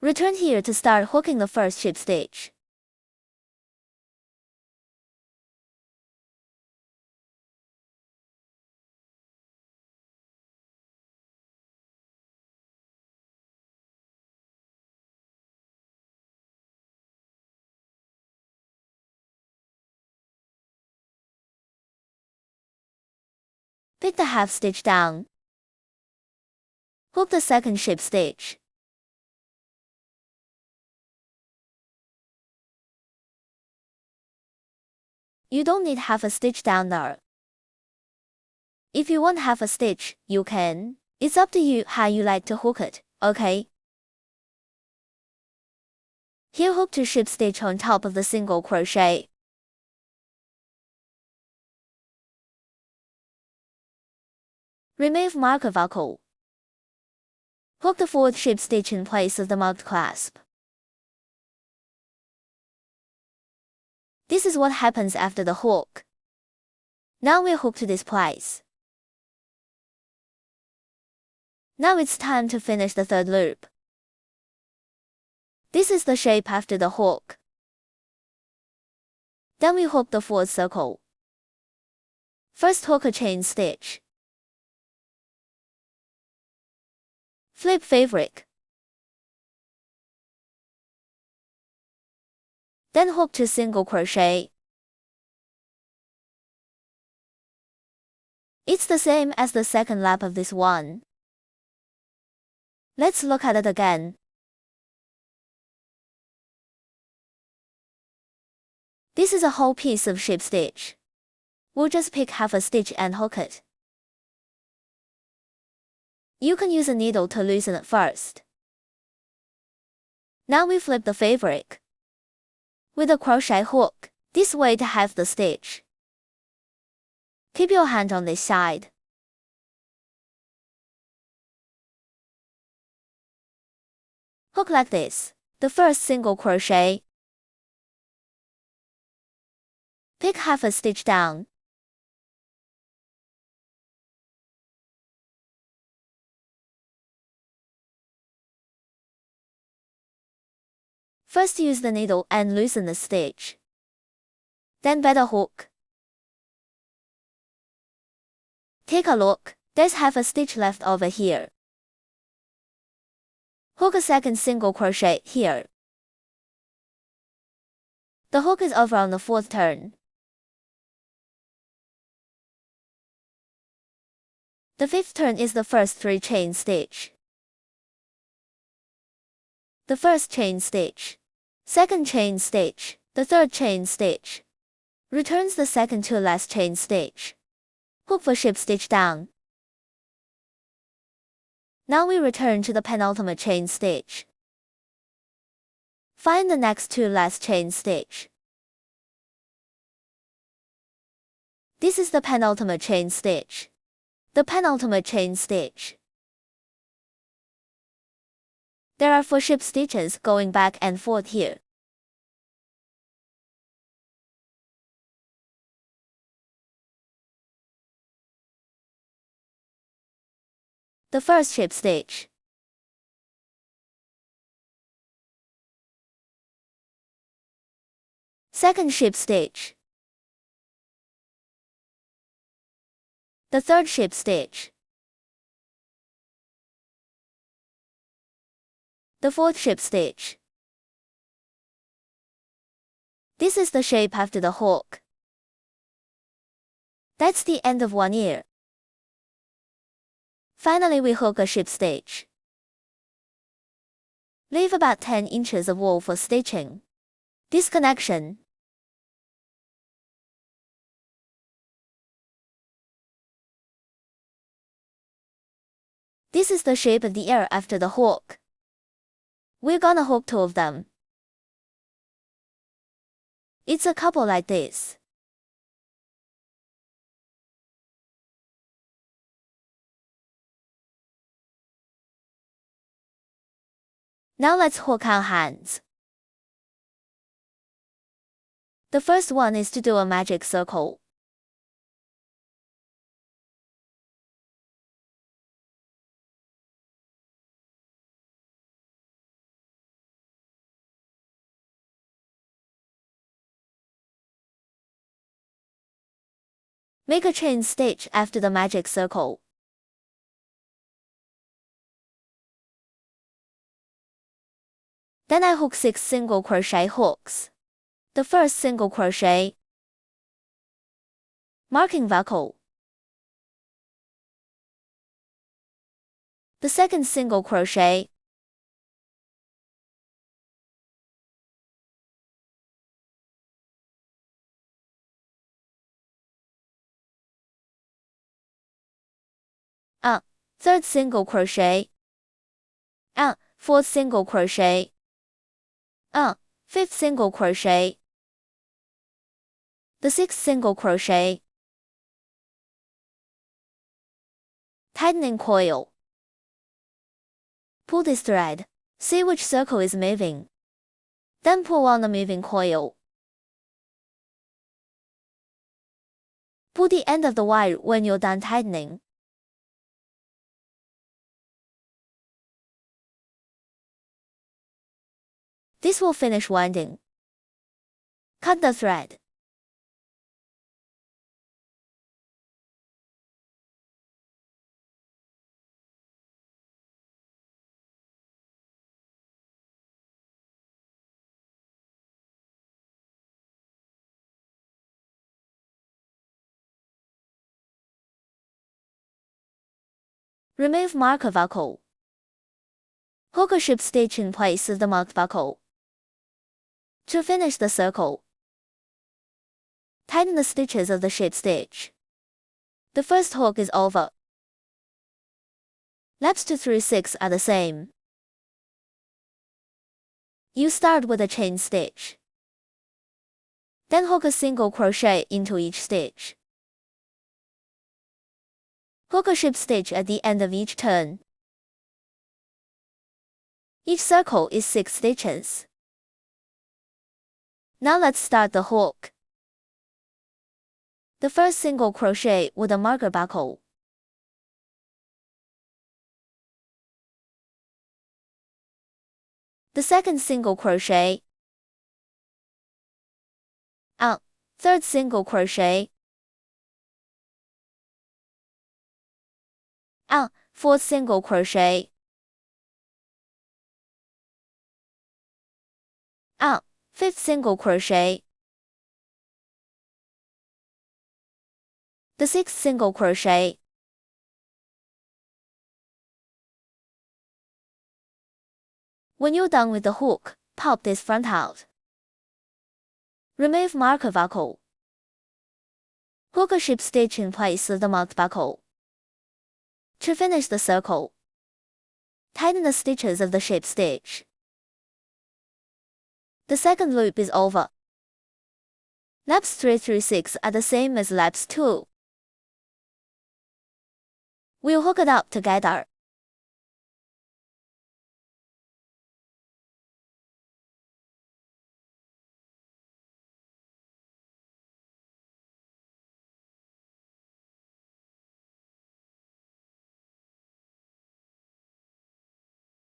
[SPEAKER 2] Return here to start hooking the first ship stitch. Pick the half stitch down. Hook the second ship stitch. You don't need half a stitch down there. If you want half a stitch, you can. It's up to you how you like to hook it, okay? Here hook 2 ship stitch on top of the single crochet. Remove marker buckle. Hook the 4th ship stitch in place of the marked clasp. This is what happens after the hook. Now we'll hook to this place. Now it's time to finish the 3rd loop. This is the shape after the hook. Then we hook the 4th circle. First hook a chain stitch. Flip fabric. Then hook 2 single crochet. It's the same as the second lap of this one. Let's look at it again. This is a whole piece of ship stitch. We'll just pick half a stitch and hook it. You can use a needle to loosen it first. Now we flip the fabric. With a crochet hook, this way to half the stitch. Keep your hand on this side. Hook like this, the first single crochet. Pick half a stitch down. First use the needle and loosen the stitch. Then better hook. Take a look, there's half a stitch left over here. Hook a second single crochet here. The hook is over on the 4th turn. The 5th turn is the first 3 chain stitch. The first chain stitch. Second chain stitch, the 3rd chain stitch. Returns the second to last chain stitch. Hook for ship stitch down. Now we return to the penultimate chain stitch. Find the next 2 last chain stitch. This is the penultimate chain stitch. The penultimate chain stitch. There are 4 ship stitches going back and forth here. The first ship stitch. Second ship stitch. The 3rd ship stitch. The 4th ship stitch. This is the shape after the hook. That's the end of one ear. Finally we hook a ship stitch. Leave about 10 inches of wool for stitching. Disconnection. This is the shape of the ear after the hook. We're gonna hook 2 of them. It's a couple like this. Now let's hook our hands. The first one is to do a magic circle. Make a chain stitch after the magic circle. Then I hook 6 single crochet hooks. The first single crochet. Marking buckle. the second single crochet. Third single crochet. Fourth single crochet. Fifth single crochet. The sixth single crochet. Tightening coil. Pull this thread. See which circle is moving. Then pull on the moving coil. Pull the end of the wire when you're done tightening. This will finish winding. Cut the thread. Remove marker buckle. Hook a ship stitch in place of the marked buckle. To finish the circle, tighten the stitches of the ship stitch. The first hook is over. Laps 2 through 6 are the same. You start with a chain stitch. Then hook a single crochet into each stitch. Hook a ship stitch at the end of each turn. Each circle is 6 stitches. Now let's start the hook. The first single crochet with a marker buckle. The second single crochet. Third single crochet. Fourth single crochet. Fifth single crochet. The sixth single crochet. When you're done with the hook, pop this front out. Remove marker buckle. Hook a ship stitch in place of the marked buckle. To finish the circle, tighten the stitches of the ship stitch. The second loop is over. Laps 3 through 6 are the same as laps 2. We'll hook it up together.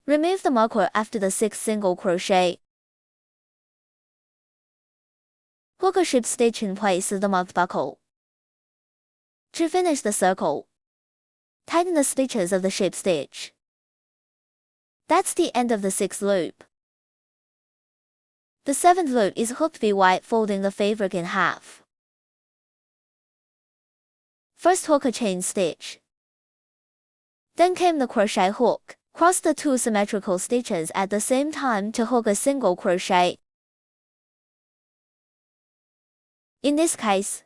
[SPEAKER 2] Remove the marker after the 6th single crochet. Hook a ship stitch in place of the marked buckle. To finish the circle, tighten the stitches of the ship stitch. That's the end of the 6th loop. The 7th loop is hooked VY, folding the fabric in half. First hook a chain stitch. Then came the crochet hook. Cross the 2 symmetrical stitches at the same time to hook a single crochet. In this case,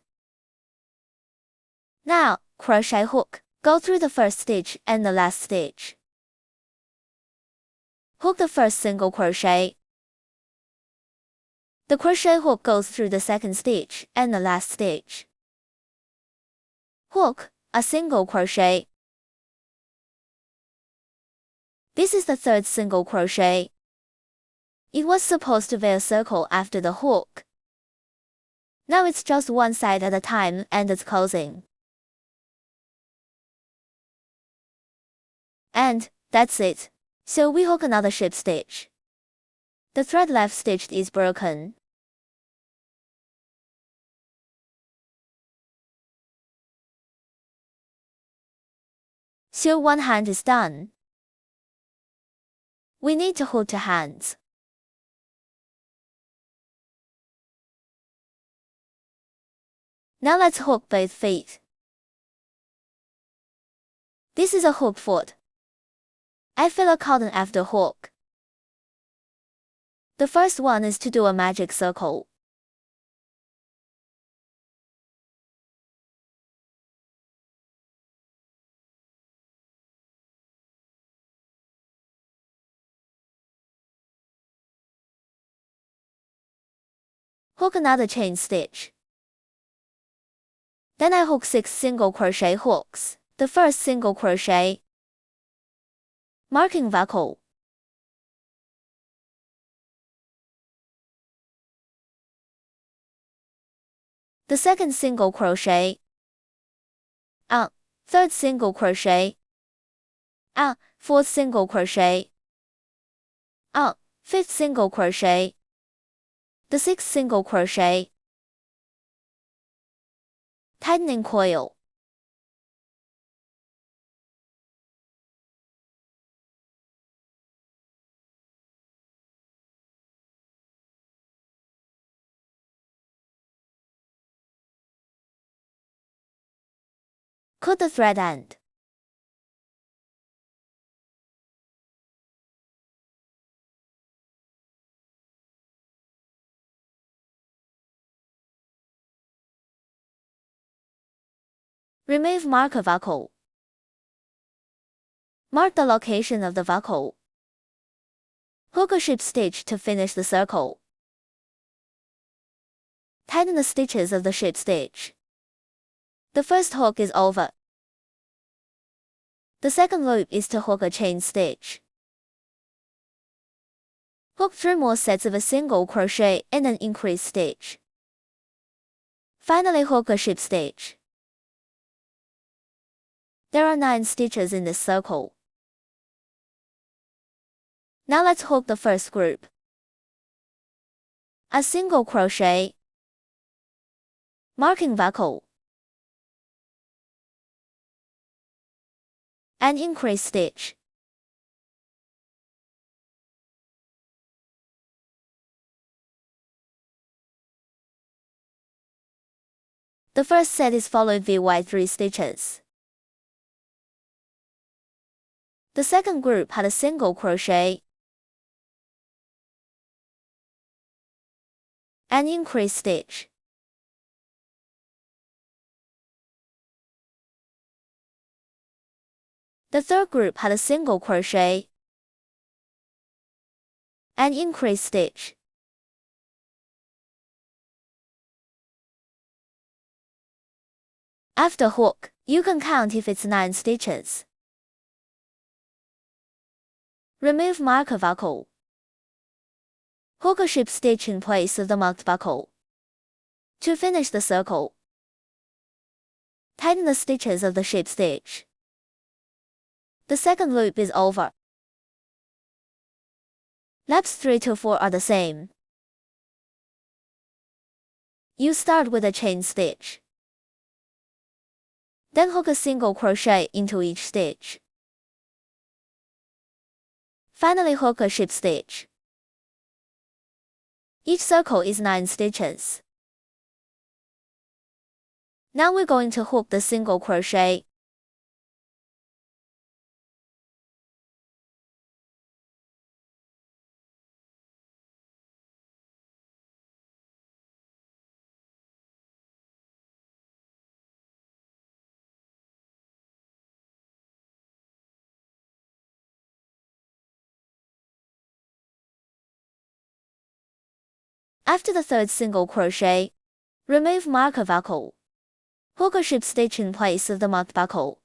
[SPEAKER 2] now, crochet hook, go through the first stitch and the last stitch. Hook the first single crochet. The crochet hook goes through the second stitch and the last stitch. Hook a single crochet. This is the third single crochet. It was supposed to be a circle after the hook. Now it's just one side at a time and it's closing. And that's it. So we hook another ship stitch. The thread left stitched is broken. So one hand is done. We need to hook 2 hands. Now let's hook both feet. This is a hook foot. I fill a cotton after hook. The first one is to do a magic circle. Hook another chain stitch. Then I hook 6 single crochet hooks. The first single crochet, marking buckle. The second single crochet, third single crochet, fourth single crochet, fifth single crochet, the sixth single crochet, tightening coil. Cut the thread end. Remove marker buckle. Mark the location of the buckle. Hook a ship stitch to finish the circle. Tighten the stitches of the ship stitch. The first hook is over. The second loop is to hook a chain stitch. Hook 3 more sets of a single crochet and an increase stitch. Finally hook a ship stitch. There are 9 stitches in this circle. Now let's hook the first group. A single crochet, marking buckle, an increase stitch. The first set is followed by 3 stitches. The second group had a single crochet, an increase stitch. The third group had a single crochet, an increase stitch. After hook, you can count if it's 9 stitches. Remove marker buckle. Hook a ship stitch in place of the marked buckle. To finish the circle, tighten the stitches of the ship stitch. The second loop is over. Laps 3 to 4 are the same. You start with a chain stitch. Then hook a single crochet into each stitch. Finally hook a ship stitch. Each circle is 9 stitches. Now we're going to hook the single crochet. After the third single crochet, remove marker buckle. Hook a ship stitch in place of the marked buckle.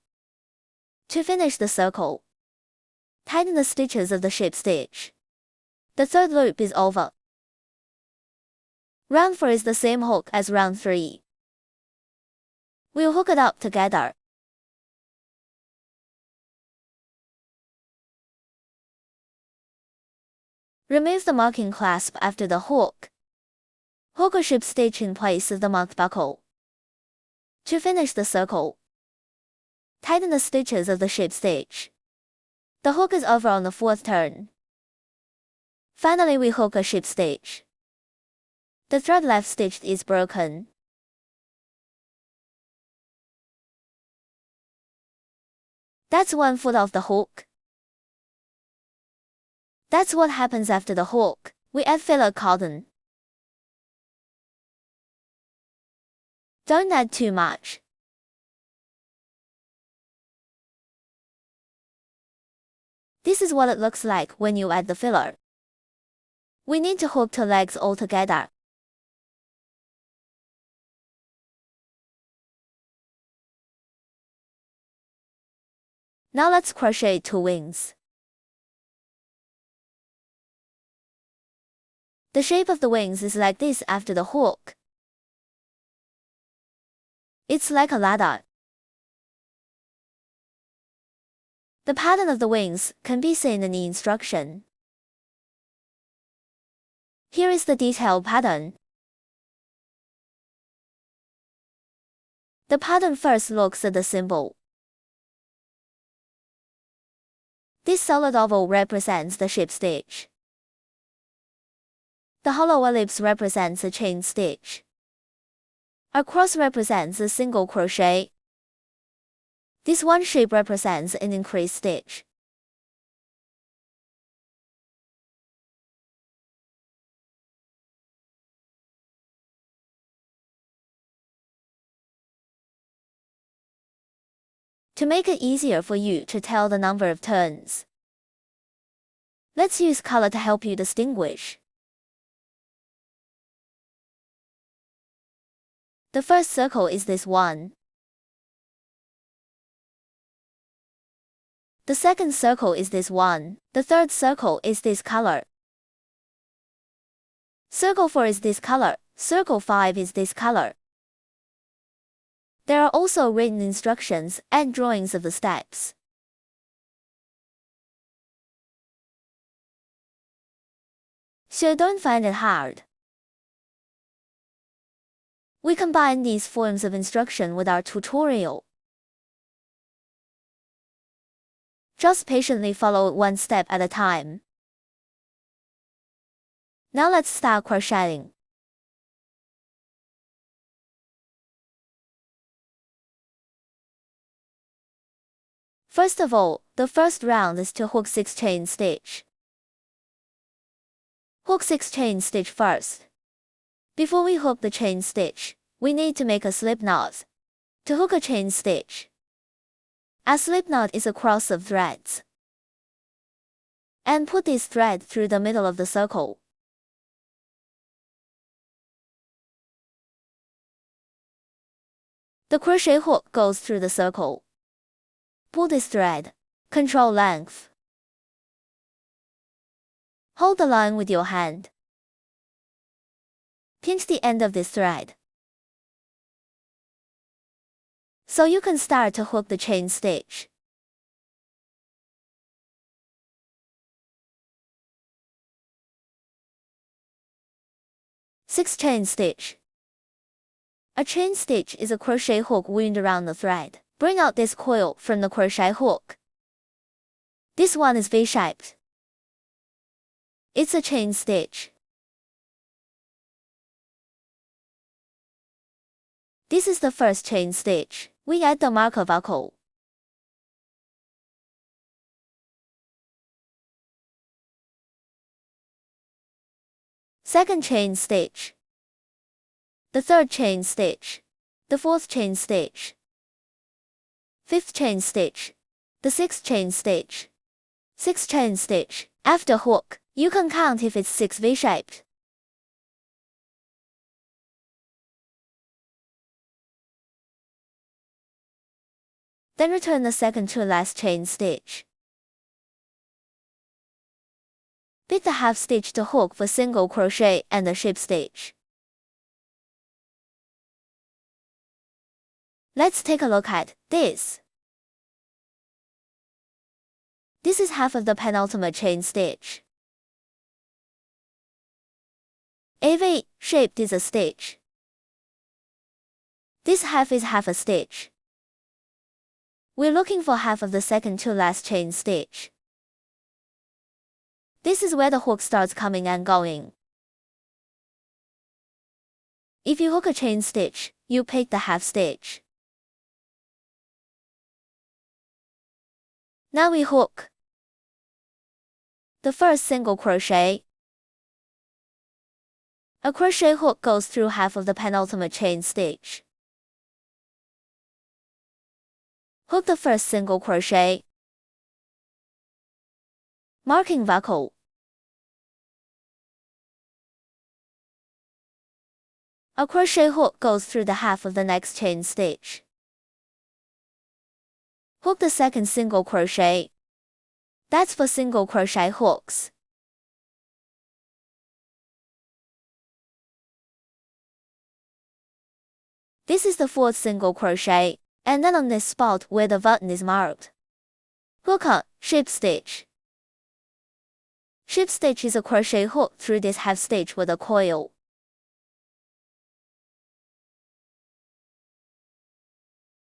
[SPEAKER 2] To finish the circle, tighten the stitches of the ship stitch. The third loop is over. Round 4 is the same hook as round 3. We'll hook it up together. Remove the marking clasp after the hook. Hook a ship stitch in place of the marked buckle. To finish the circle, tighten the stitches of the ship stitch. The hook is over on the 4th turn. Finally we hook a ship stitch. The thread left stitched is broken. That's 1 foot of the hook. That's what happens after the hook. We add filler cotton. Don't add too much. This is what it looks like when you add the filler. We need to hook the legs all together. Now let's crochet 2 wings. The shape of the wings is like this after the hook. It's like a ladder. The pattern of the wings can be seen in the instruction. Here is the detailed pattern. The pattern first looks at the symbol. This solid oval represents the ship stitch. The hollow ellipse represents a chain stitch. A cross represents a single crochet. This one shape represents an increased stitch. To make it easier for you to tell the number of turns, let's use color to help you distinguish. The first circle is this one. The second circle is this one. The third circle is this color. Circle 4 is this color. Circle 5 is this color. There are also written instructions and drawings of the steps. So don't find it hard. We combine these forms of instruction with our tutorial. Just patiently follow it one step at a time. Now let's start crocheting. First of all, the first round is to hook 6 chain stitch. Hook 6 chain stitch first. Before we hook the chain stitch, we need to make a slip knot. To hook a chain stitch, a slip knot is a cross of threads. And put this thread through the middle of the circle. The crochet hook goes through the circle. Pull this thread. Control length. Hold the line with your hand. Pinch the end of this thread. So you can start to hook the chain stitch. Six chain stitch. A chain stitch is a crochet hook wound around the thread. Bring out this coil from the crochet hook. This one is V-shaped. It's a chain stitch. This is the first chain stitch. We add the marker buckle. Second chain stitch. The third chain stitch. The fourth chain stitch. Fifth chain stitch. The sixth chain stitch. Sixth chain stitch. After hook, you can count if it's 6 V-shaped. Then return the second to last chain stitch. Beat the half stitch to hook for single crochet and the ship stitch. Let's take a look at this. This is half of the penultimate chain stitch. A V-shaped is a stitch. This half is half a stitch. We're looking for half of the second to last chain stitch. This is where the hook starts coming and going. If you hook a chain stitch, you pick the half stitch. Now we hook. the first single crochet. A crochet hook goes through half of the penultimate chain stitch. Hook the first single crochet. Marking buckle. A crochet hook goes through the half of the next chain stitch. Hook the second single crochet. That's for single crochet hooks. This is the fourth single crochet, and then on this spot where the button is marked, hook a ship stitch. Ship stitch is a crochet hook through this half stitch with a coil.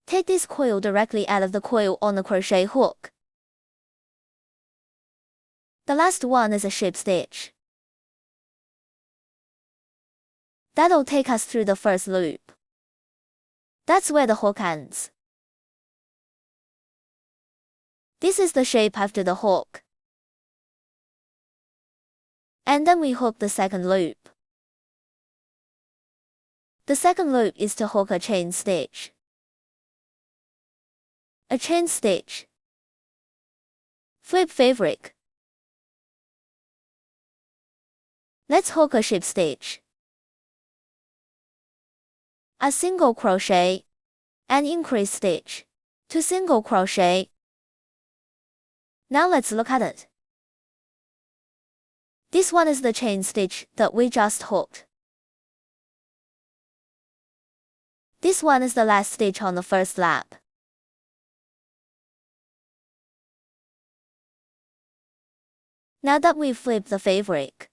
[SPEAKER 2] Take this coil directly out of the coil on the crochet hook. The last one is a ship stitch. That'll take us through the first loop. That's where the hook ends. This is the shape after the hook. And then we hook the second loop. The second loop is to hook a chain stitch. A chain stitch. Flip fabric. Let's hook a ship stitch. A single crochet. An increase stitch. 2 single crochet. Now let's look at it. This one is the chain stitch that we just hooked. This one is the last stitch on the first lap. Now that we've flipped the fabric,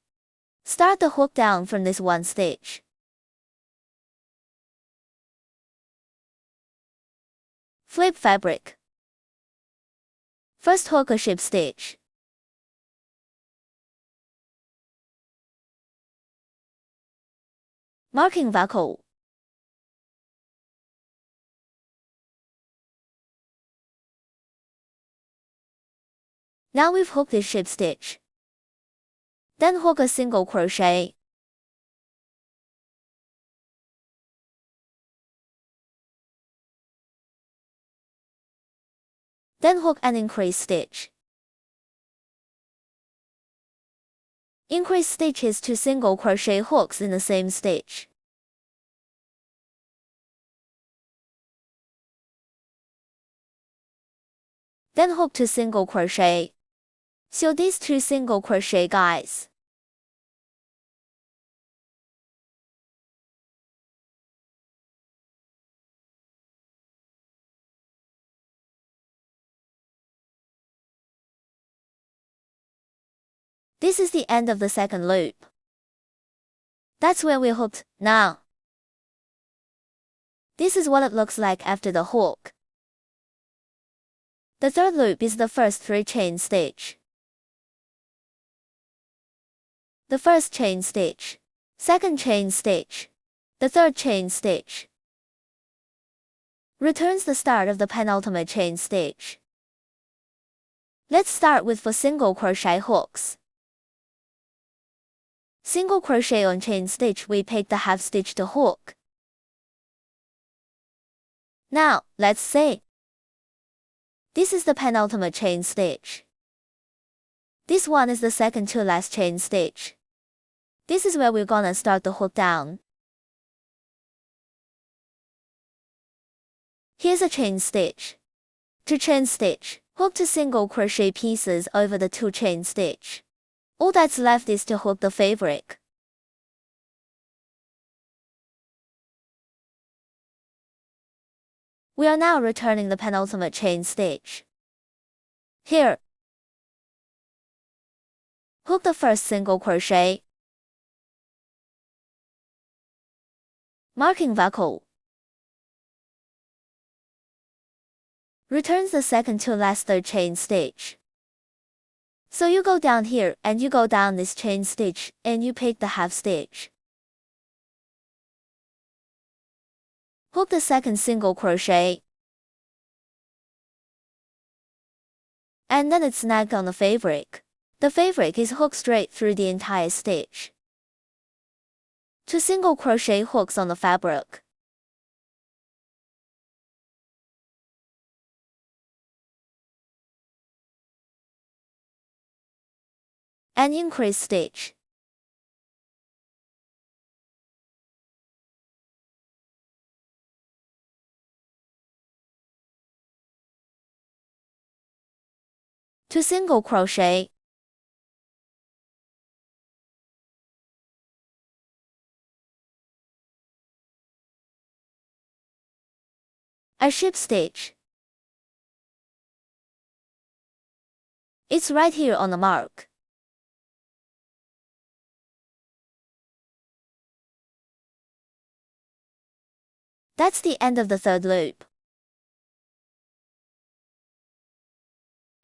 [SPEAKER 2] start the hook down from this one stitch. Flip fabric. First hook a ship stitch. Marking buckle. Now we've hooked this ship stitch. Then hook a single crochet. Then hook an increase stitch. Increase stitch is 2 single crochet hooks in the same stitch. Then hook 2 single crochet. Sew these 2 single crochet guys. This is the end of the second loop. That's where we hooked now. This is what it looks like after the hook. The third loop is the first 3 chain stitch. The first chain stitch, second chain stitch, the third chain stitch. Returns the start of the penultimate chain stitch. Let's start with 4 single crochet hooks. Single crochet on chain stitch, we pick the half stitch to hook. Now, let's say this is the penultimate chain stitch. This one is the second to last chain stitch. This is where we're gonna start the hook down. Here's a chain stitch. 2 chain stitch, hook 2 single crochet pieces over the 2 chain stitch. All that's left is to hook the fabric. We are now returning the penultimate chain stitch. Here, hook the first single crochet. Marking buckle. Returns the second to last third chain stitch. So you go down here and you go down this chain stitch and you pick the half stitch. Hook the second single crochet. And then it's snagged on the fabric. The fabric is hooked straight through the entire stitch. 2 single crochet hooks on the fabric. An increase stitch. Two single crochet. A ship stitch. It's right here on the mark. That's the end of the third loop.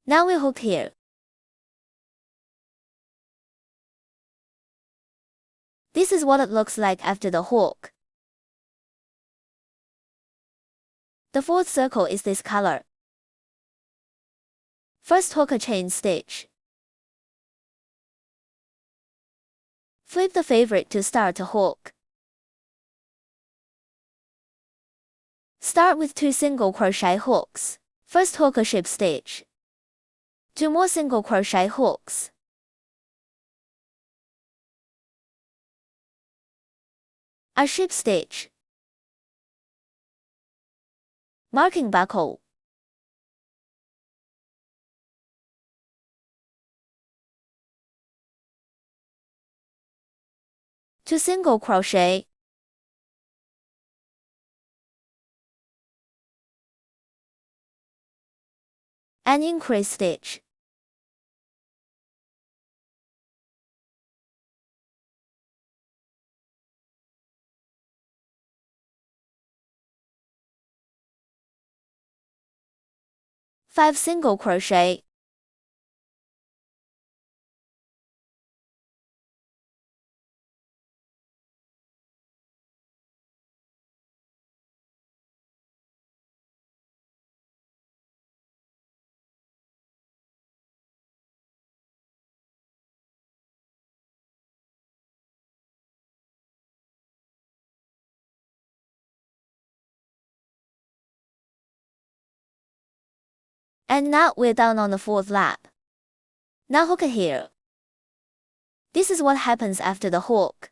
[SPEAKER 2] Now we hook here. This is what it looks like after the hook. The fourth circle is this color. First hook a chain stitch. Flip the fabric to start to hook. Start with 2 single crochet hooks. First hook a ship stitch. 2 more single crochet hooks. A ship stitch. Marking buckle. Two single crochet. An increase stitch. Five single crochet. And now we're down on the fourth lap. Now hook it here. This is what happens after the hook.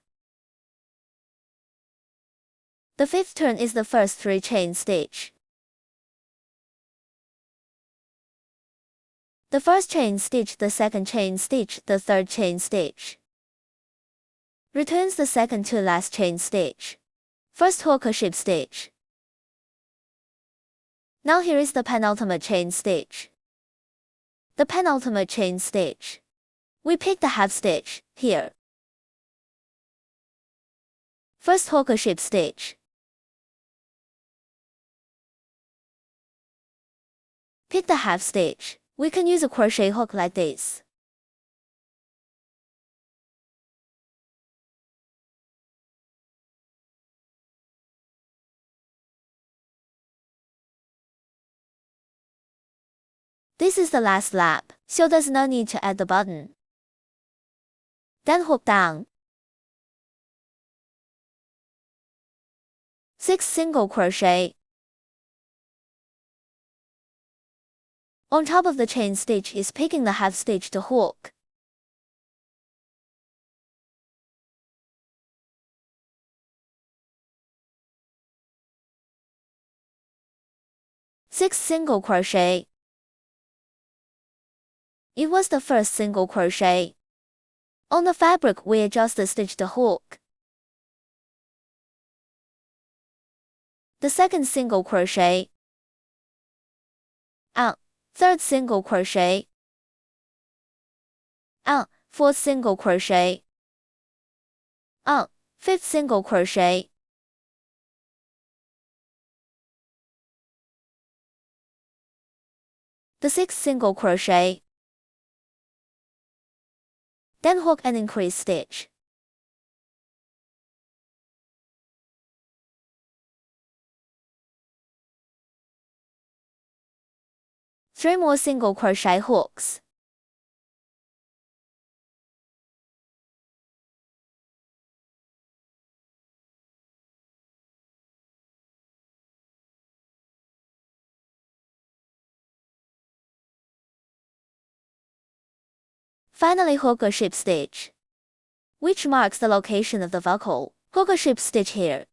[SPEAKER 2] The fifth turn is the first 3 chain stitch. The first chain stitch, the second chain stitch, the third chain stitch. Returns the second to last chain stitch. First hook a ship stitch. Now here is the penultimate chain stitch. The penultimate chain stitch. We pick the half stitch, here. First hook a ship stitch. Pick the half stitch. We can use a crochet hook like this. This is the last lap, so there's no need to add the button. Then hook down. 6 single crochet. On top of the chain stitch is picking the half stitch to hook. Six single crochet. It was the first single crochet. On the fabric we adjust the stitch to hook. The second single crochet. Third single crochet. Fourth single crochet. Fifth single crochet. The sixth single crochet. Then hook and increase stitch. Three more single crochet hooks. Finally, hook a ship stitch, which marks the location of the buckle. Hook a ship stitch here.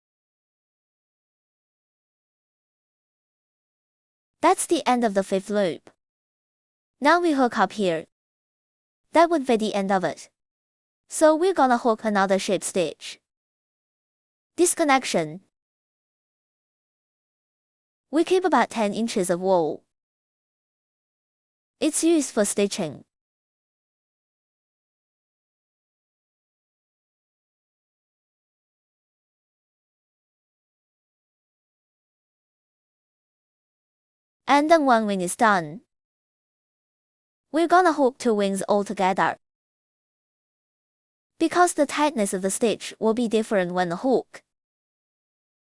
[SPEAKER 2] That's the end of the 5th loop. Now we hook up here. That would be the end of it. So we're gonna hook another ship stitch. Disconnection. We keep about 10 inches of wool. It's used for stitching. And then one wing is done. We're gonna hook 2 wings all together. Because the tightness of the stitch will be different when the hook.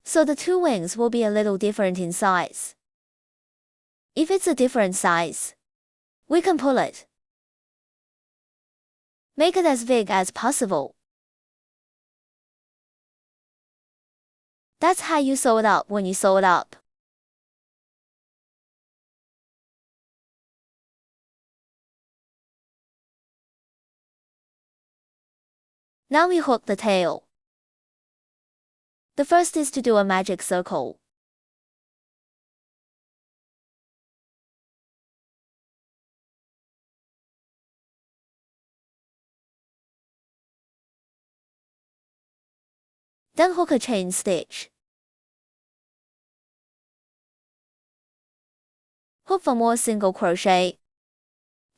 [SPEAKER 2] So the 2 wings will be a little different in size. If it's a different size, we can pull it. Make it as big as possible. That's how you sew it up when you sew it up. Now we hook the tail. The first is to do a magic circle. Then hook a chain stitch. Hook for more single crochet.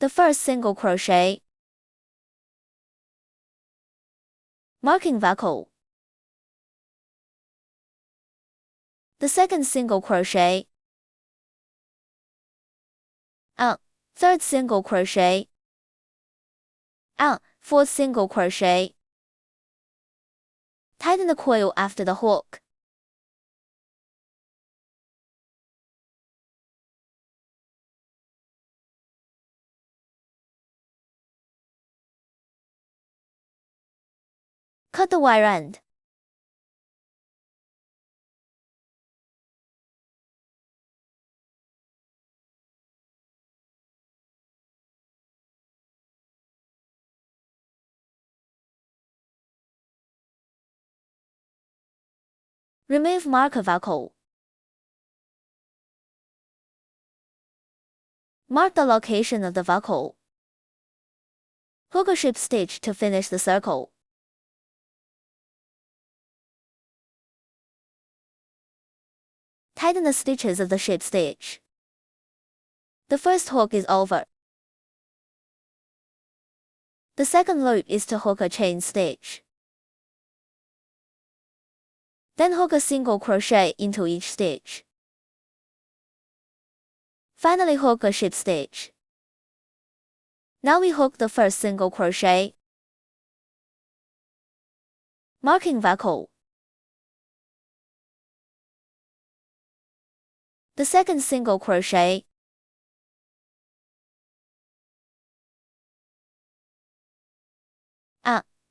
[SPEAKER 2] The first single crochet. Marking buckle. The second single crochet. Third single crochet. Fourth single crochet. Tighten the coil after the hook. Cut the wire end. Remove marker buckle. Mark the location of the buckle. Hook a ship stitch to finish the circle. Tighten the stitches of the ship stitch. The first hook is over. The second loop is to hook a chain stitch. Then hook a single crochet into each stitch. Finally, hook a ship stitch. Now we hook the first single crochet. Marking buckle. The second single crochet.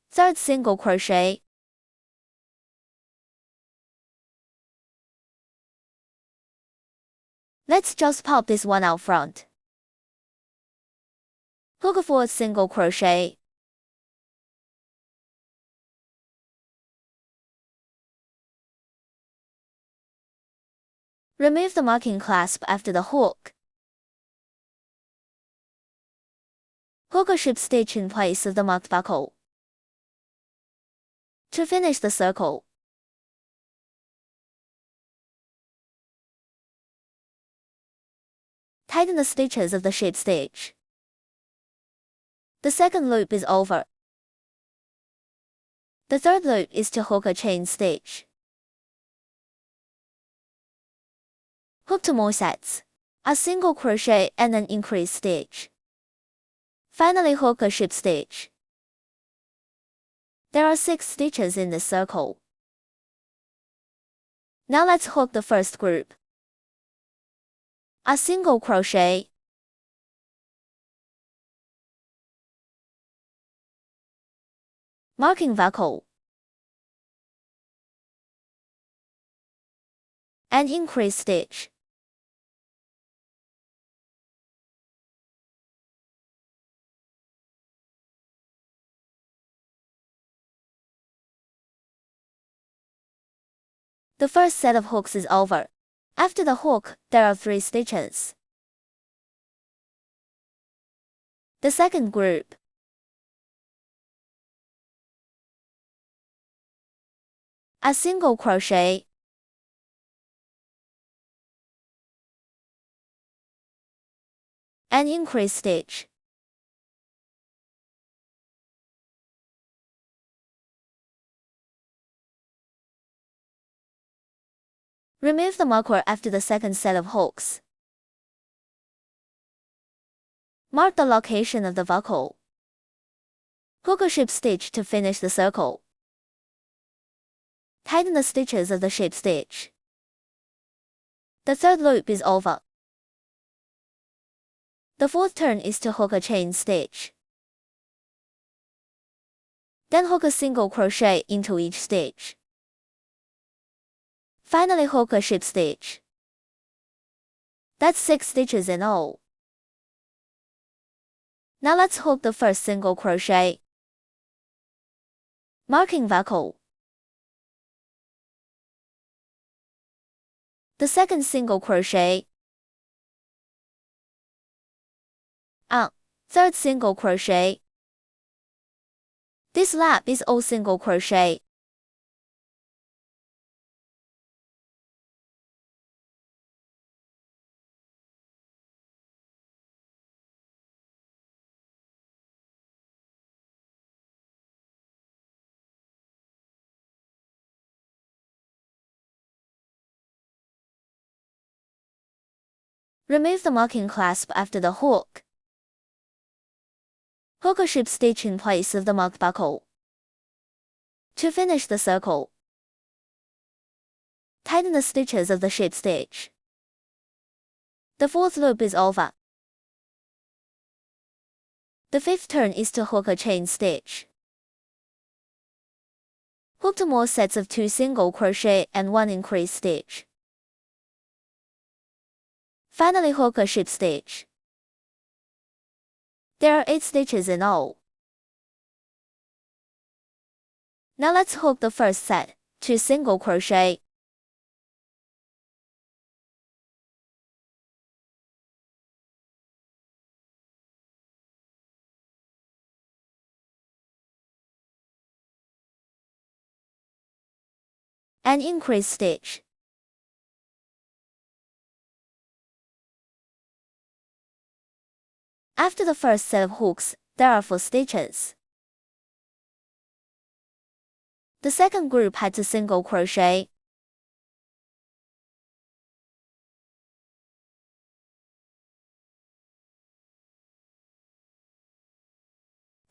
[SPEAKER 2] Third single crochet. Let's just pop this one out front. Hook a fourth single crochet. Remove the marking clasp after the hook. Hook a ship stitch in place of the marked buckle. To finish the circle, tighten the stitches of the ship stitch. The second loop is over. The third loop is to hook a chain stitch. Hook 2 more sets, a single crochet and an increased stitch. Finally, hook a ship stitch. There are 6 stitches in this circle. Now let's hook the first group. A single crochet. Marking buckle. And increase stitch. The first set of hooks is over. After the hook, there are 3 stitches. The second group. A single crochet. An increase stitch. Remove the marker after the second set of hooks. Mark the location of the buckle. Hook a ship stitch to finish the circle. Tighten the stitches of the ship stitch. The third loop is over. The fourth turn is to hook a chain stitch. Then hook a single crochet into each stitch. Finally hook a ship stitch. That's 6 stitches in all. Now let's hook the first single crochet. Marking buckle. The second single crochet. Third single crochet. This lap is all single crochet. Remove the marking clasp after the hook. Hook a ship stitch in place of the marked buckle. To finish the circle, tighten the stitches of the ship stitch. The fourth loop is over. The fifth turn is to hook a chain stitch. Hook 2 more sets of 2 single crochet and 1 increase stitch. Finally hook a ship stitch. There are 8 stitches in all. Now let's hook the first set, 2 single crochet. And increase stitch. After the first set of hooks, there are 4 stitches. The second group had 2 single crochet.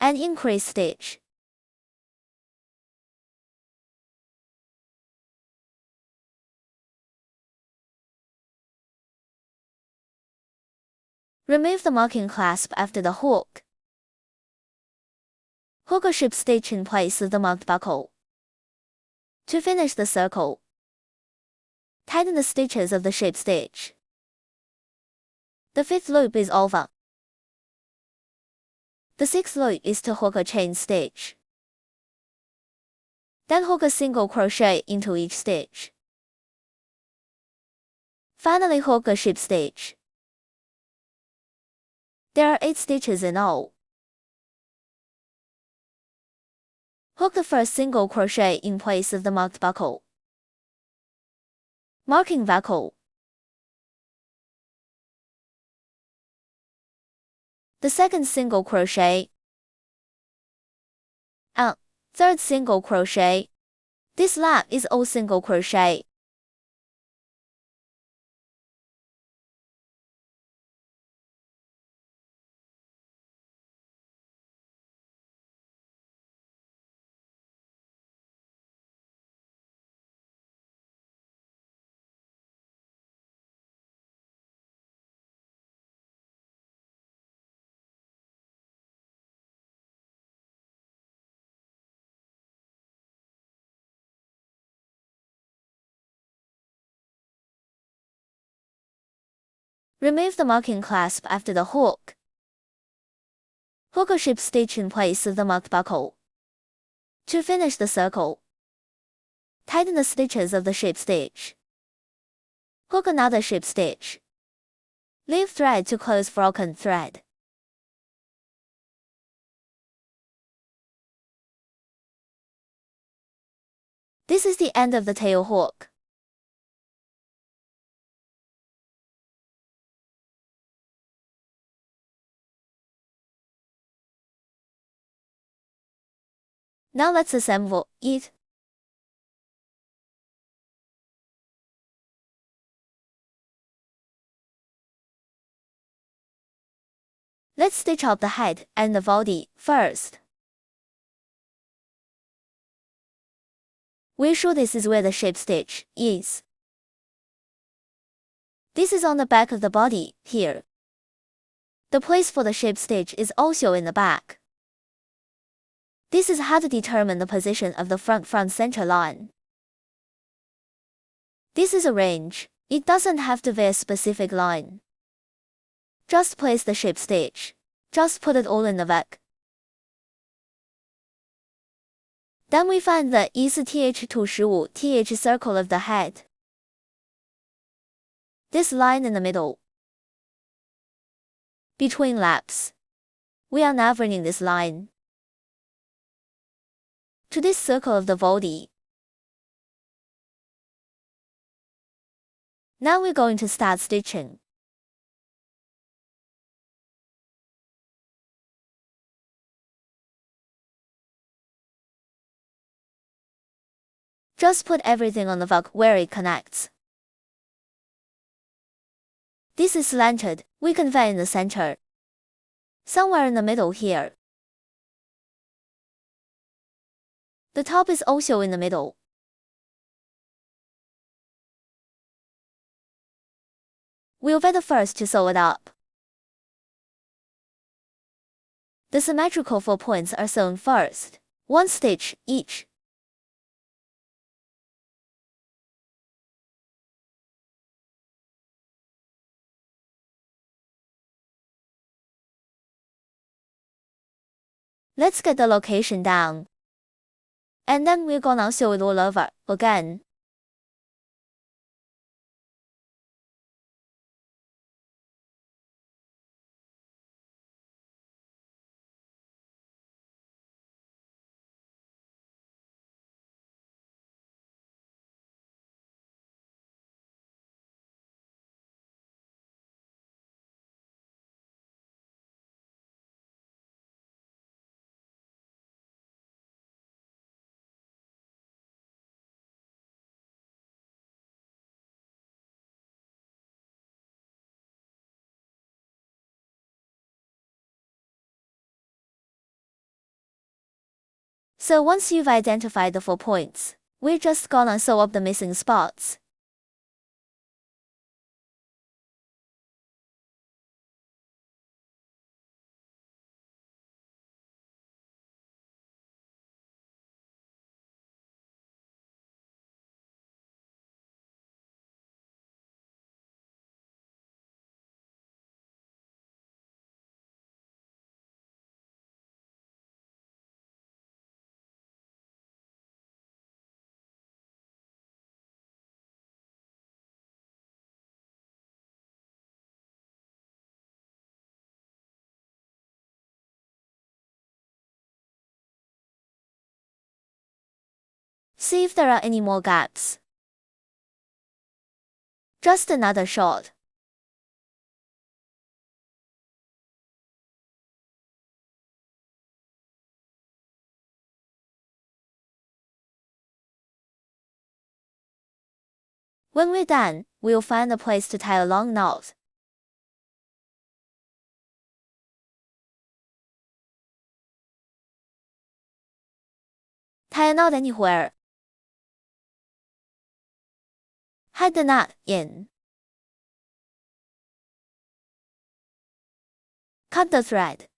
[SPEAKER 2] And increase stitch. Remove the marking clasp after the hook. Hook a ship stitch in place of the marked buckle. To finish the circle, tighten the stitches of the ship stitch. The fifth loop is over. The sixth loop is to hook a chain stitch. Then hook a single crochet into each stitch. Finally hook a ship stitch. There are 8 stitches in all. Hook the first single crochet in place of the marked buckle. Marking buckle. The second single crochet. Third single crochet. This lap is all single crochet. Remove the marking clasp after the hook. Hook a ship stitch in place of the marked buckle. To finish the circle, Tighten the stitches of the ship stitch. Hook another ship stitch. Leave thread to close broken thread. This is the end of the tail hook. Now let's assemble it. Let's stitch out the head and the body first. We're sure this is where the ship stitch is. This is on the back of the body, here. The place for the ship stitch is also in the back. This is how to determine the position of the front center line. This is a range. It doesn't have to be a specific line. Just place the ship stitch. Just put it all in the back. Then we find the 14th 15th circle of the head. This line in the middle. Between laps. We are now bringing this line to this circle of the body. Now we're going to start stitching. Just put everything on the hook where it connects. This is slanted, we can find in the center. Somewhere in the middle here. The top is also in the middle. We'll be the first to sew it up. The symmetrical 4 points are sewn first, 1 stitch each. Let's get the location down. And then we're gonna sew it all over again. So once you've identified the 4 points, we're just gonna sew up the missing spots. See if there are any more gaps. Just another shot. When we're done, we'll find a place to tie a long knot. Tie a knot anywhere. Hide the knot in. Cut the thread.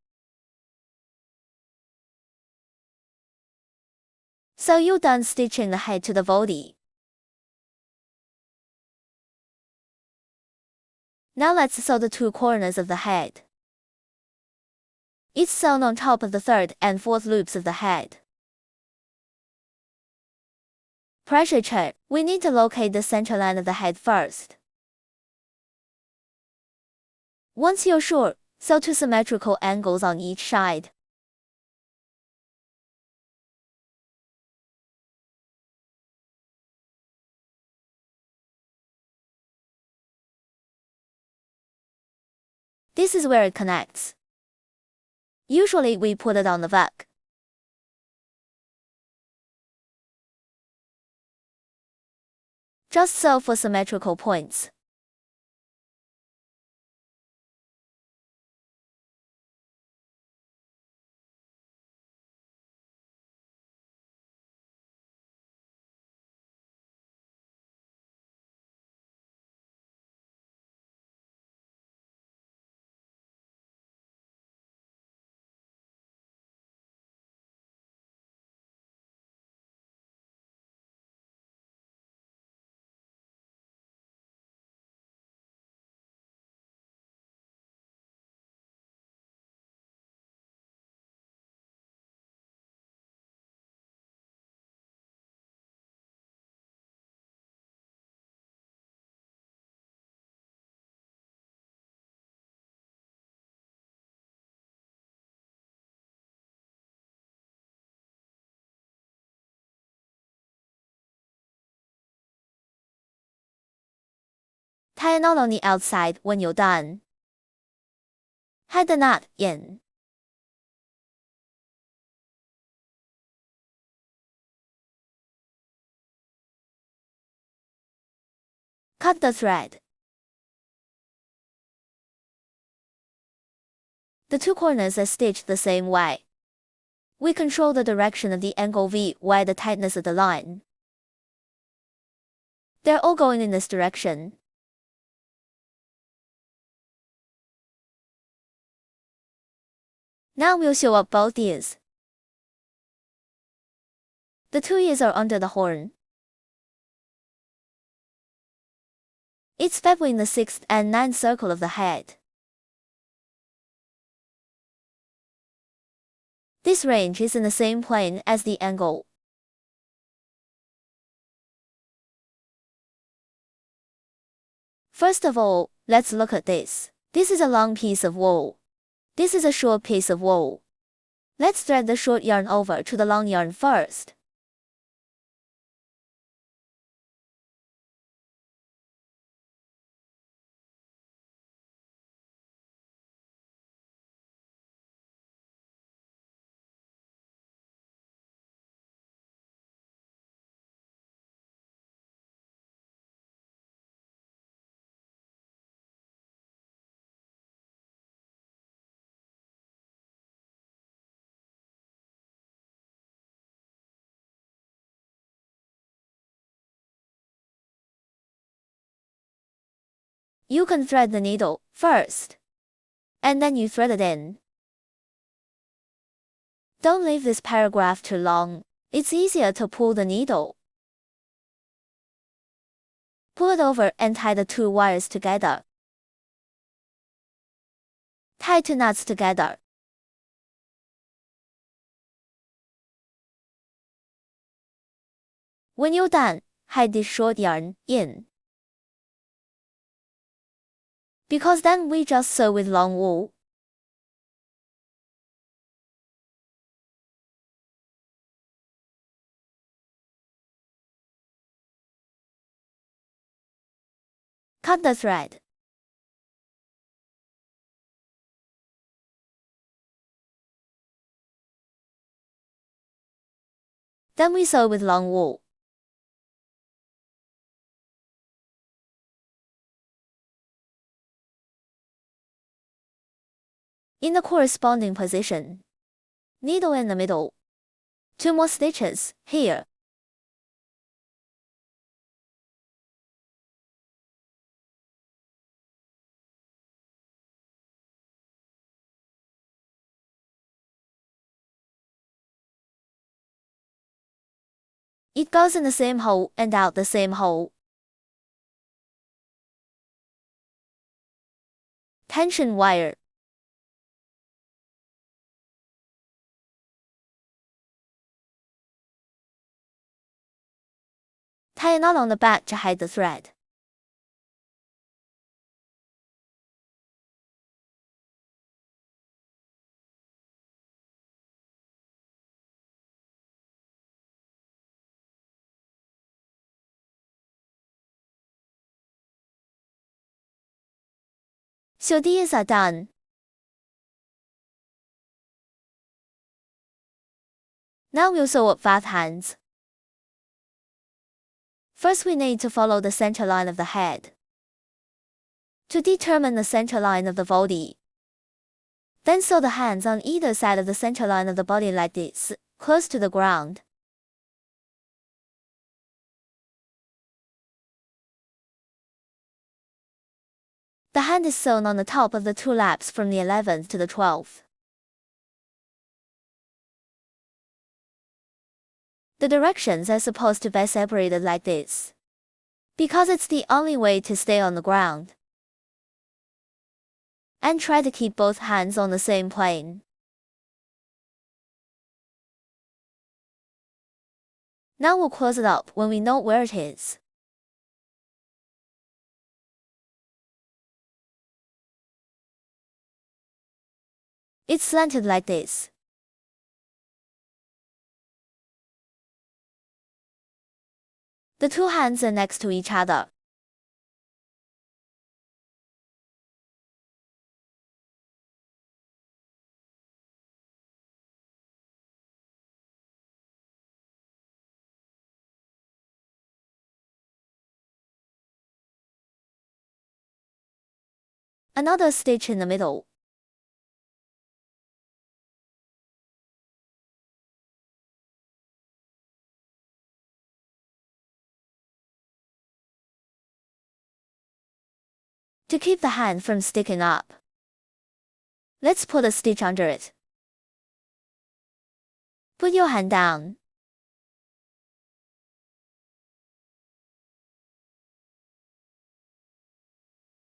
[SPEAKER 2] So you're done stitching the head to the body. Now let's sew the 2 corners of the head. It's sewn on top of the 3rd and 4th loops of the head. Pressure check. We need to locate the center line of the head first. Once you're sure, sew 2 symmetrical angles on each side. This is where it connects. Usually we put it on the back. Just sew for symmetrical points. Tie a knot on the outside when you're done. Head the knot in. Cut the thread. The 2 corners are stitched the same way. We control the direction of the angle V while the tightness of the line. They're all going in this direction. Now we'll sew up both ears. The 2 ears are under the horn. It's between the 6th and 9th circle of the head. This range is in the same plane as the angle. First of all, let's look at this. This is a long piece of wool. This is a short piece of wool. Let's thread the short yarn over to the long yarn first. You can thread the needle first, and then you thread it in. Don't leave this paragraph too long. It's easier to pull the needle. Pull it over and tie the 2 wires together. Tie 2 knots together. When you're done, hide this short yarn in. Because then we just sew with long wool. Cut the thread. Then we sew with long wool. In the corresponding position. Needle in the middle. 2 more stitches, here. It goes in the same hole and out the same hole. Tension wire. Tie a knot on the back to hide the thread. So these are done. Now we'll sew up 5 hands. First we need to follow the center line of the head to determine the center line of the body. Then sew the hands on either side of the center line of the body like this, close to the ground. The hand is sewn on the top of the 2 laps from the 11th to the 12th. The directions are supposed to be separated like this, because it's the only way to stay on the ground. And try to keep both hands on the same plane. Now we'll close it up when we know where it is. It's slanted like this. The 2 hands are next to each other. Another stitch in the middle. To keep the hand from sticking up, let's put a stitch under it. Put your hand down.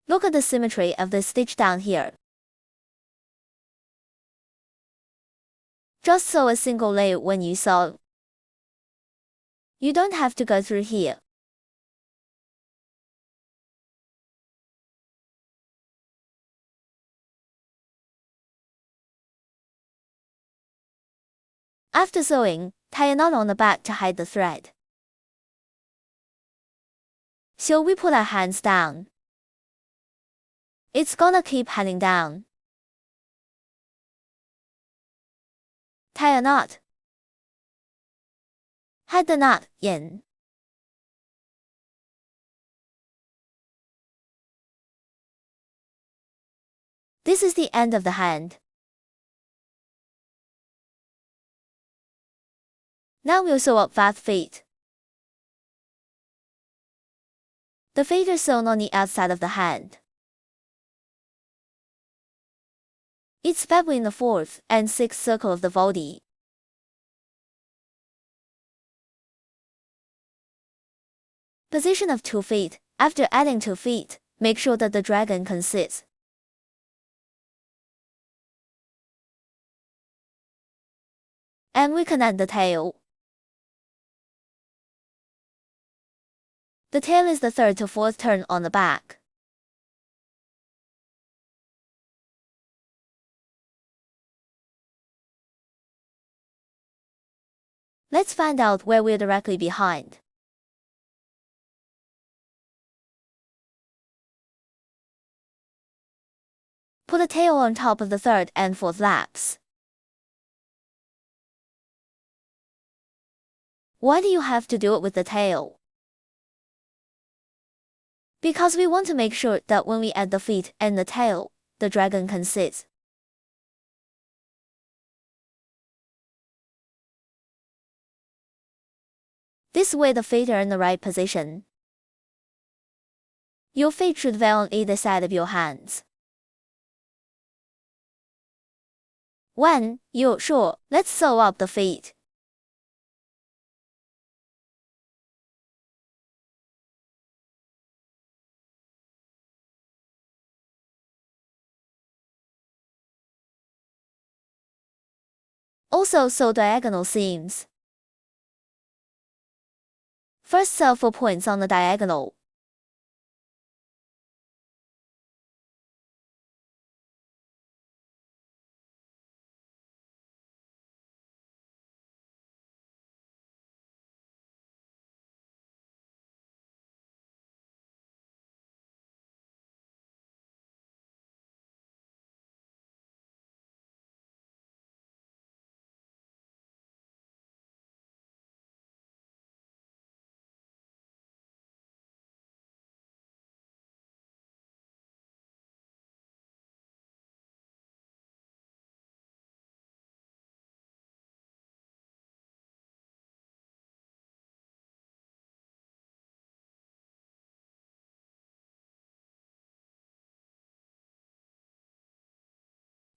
[SPEAKER 2] Look at the symmetry of the stitch down here. Just sew a single layer when you sew. You don't have to go through here. After sewing, tie a knot on the back to hide the thread. So we put our hands down. It's gonna keep hanging down. Tie a knot. Hide the knot in. This is the end of the hand. Now we'll sew up 5 feet. The feet are sewn on the outside of the hand. It's between the 4th and 6th circle of the body. Position of 2 feet. After adding 2 feet, make sure that the dragon can sit. And we can add the tail. The tail is the 3rd to 4th turn on the back. Let's find out where we're directly behind. Put the tail on top of the 3rd and 4th laps. Why do you have to do it with the tail? Because we want to make sure that when we add the feet and the tail, the dragon can sit. This way the feet are in the right position. Your feet should be on either side of your hands. When you're sure, let's sew up the feet. Also sew diagonal seams. First sew 4 points on the diagonal.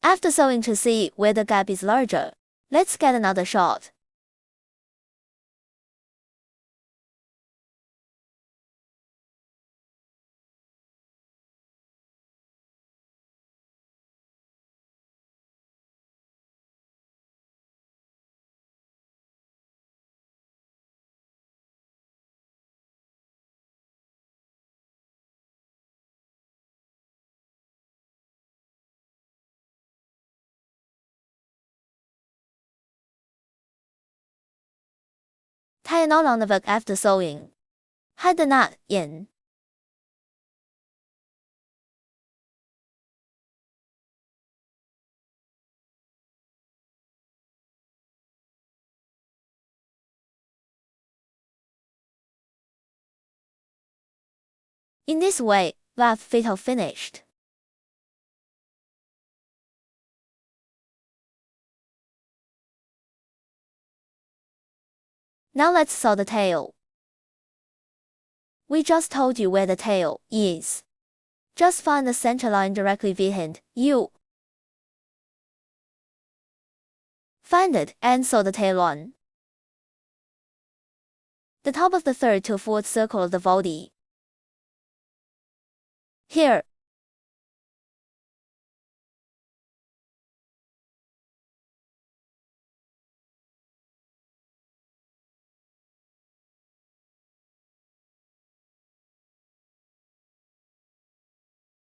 [SPEAKER 2] After sewing to see where the gap is larger, let's get another shot. Tie a knot on the back after sewing. Hide the knot in. In this way, Vav Fatal finished. Now let's sew the tail. We just told you where the tail is. Just find the center line directly behind you. Find it and sew the tail on the top of the third to fourth circle of the body. Here.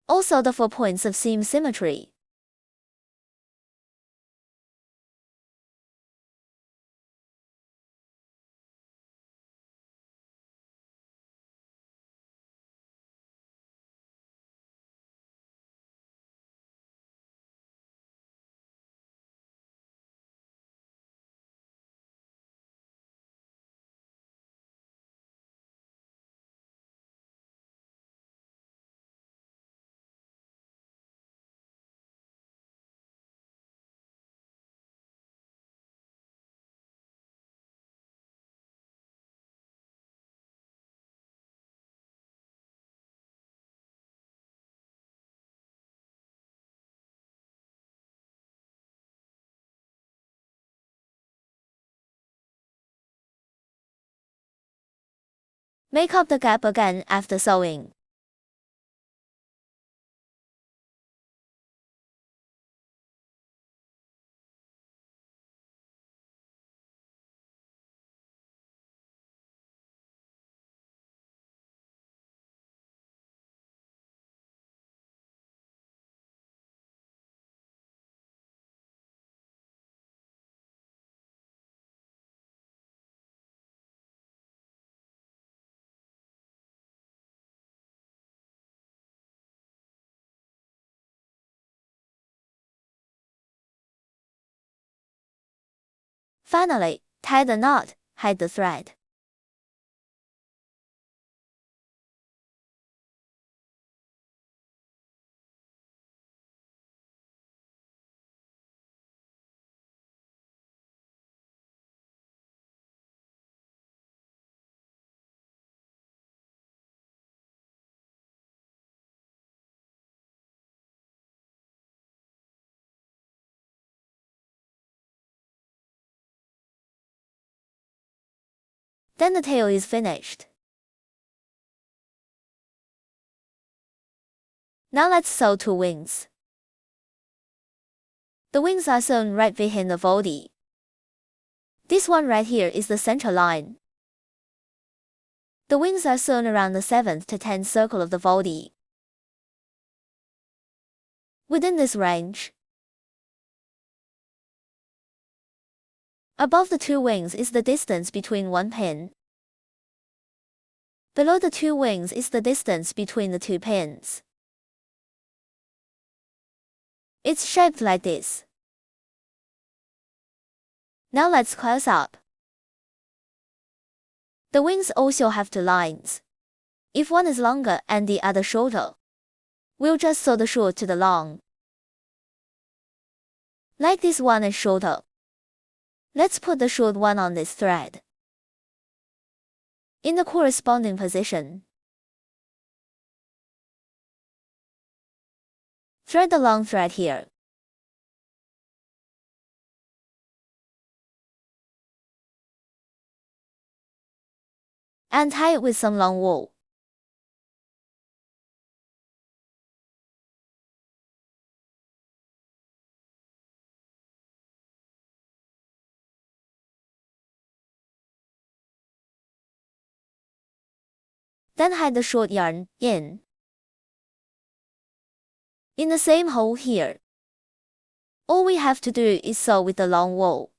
[SPEAKER 2] Also the 4 points of seam symmetry. Make up the gap again after sewing. Finally, tie the knot, hide the thread. Then the tail is finished. Now let's sew 2 wings. The wings are sewn right behind the body. This one right here is the center line. The wings are sewn around the 7th to 10th circle of the body. Within this range, above the two wings is the distance between one pin. Below the two wings is the distance between the two pins. It's shaped like this. Now let's close up. The wings also have two lines. If one is longer and the other shorter, we'll just sew the short to the long. Like this one is shorter. Let's put the short one on this thread, in the corresponding position. Thread the long thread here. And tie it with some long wool. Then hide the short yarn in the same hole here. All we have to do is sew with the long wool.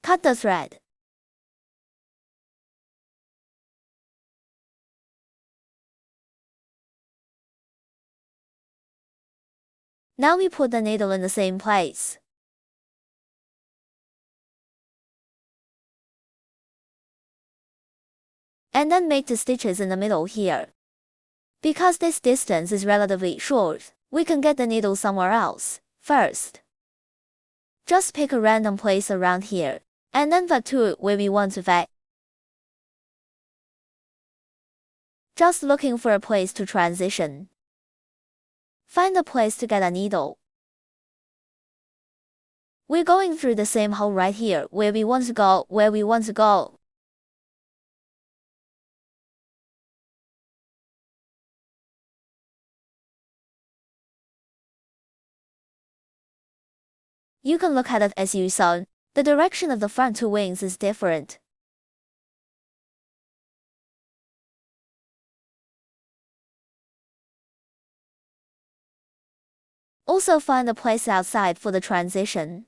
[SPEAKER 2] Cut the thread. Now we put the needle in the same place. And then make the stitches in the middle here. Because this distance is relatively short, we can get the needle somewhere else first. Just pick a random place around here, and then put to it where we want to fit. Just looking for a place to transition. Find a place to get a needle. We're going through the same hole right here where we want to go. You can look at it as you sew. The direction of the front two wings is different. Also find a place outside for the transition.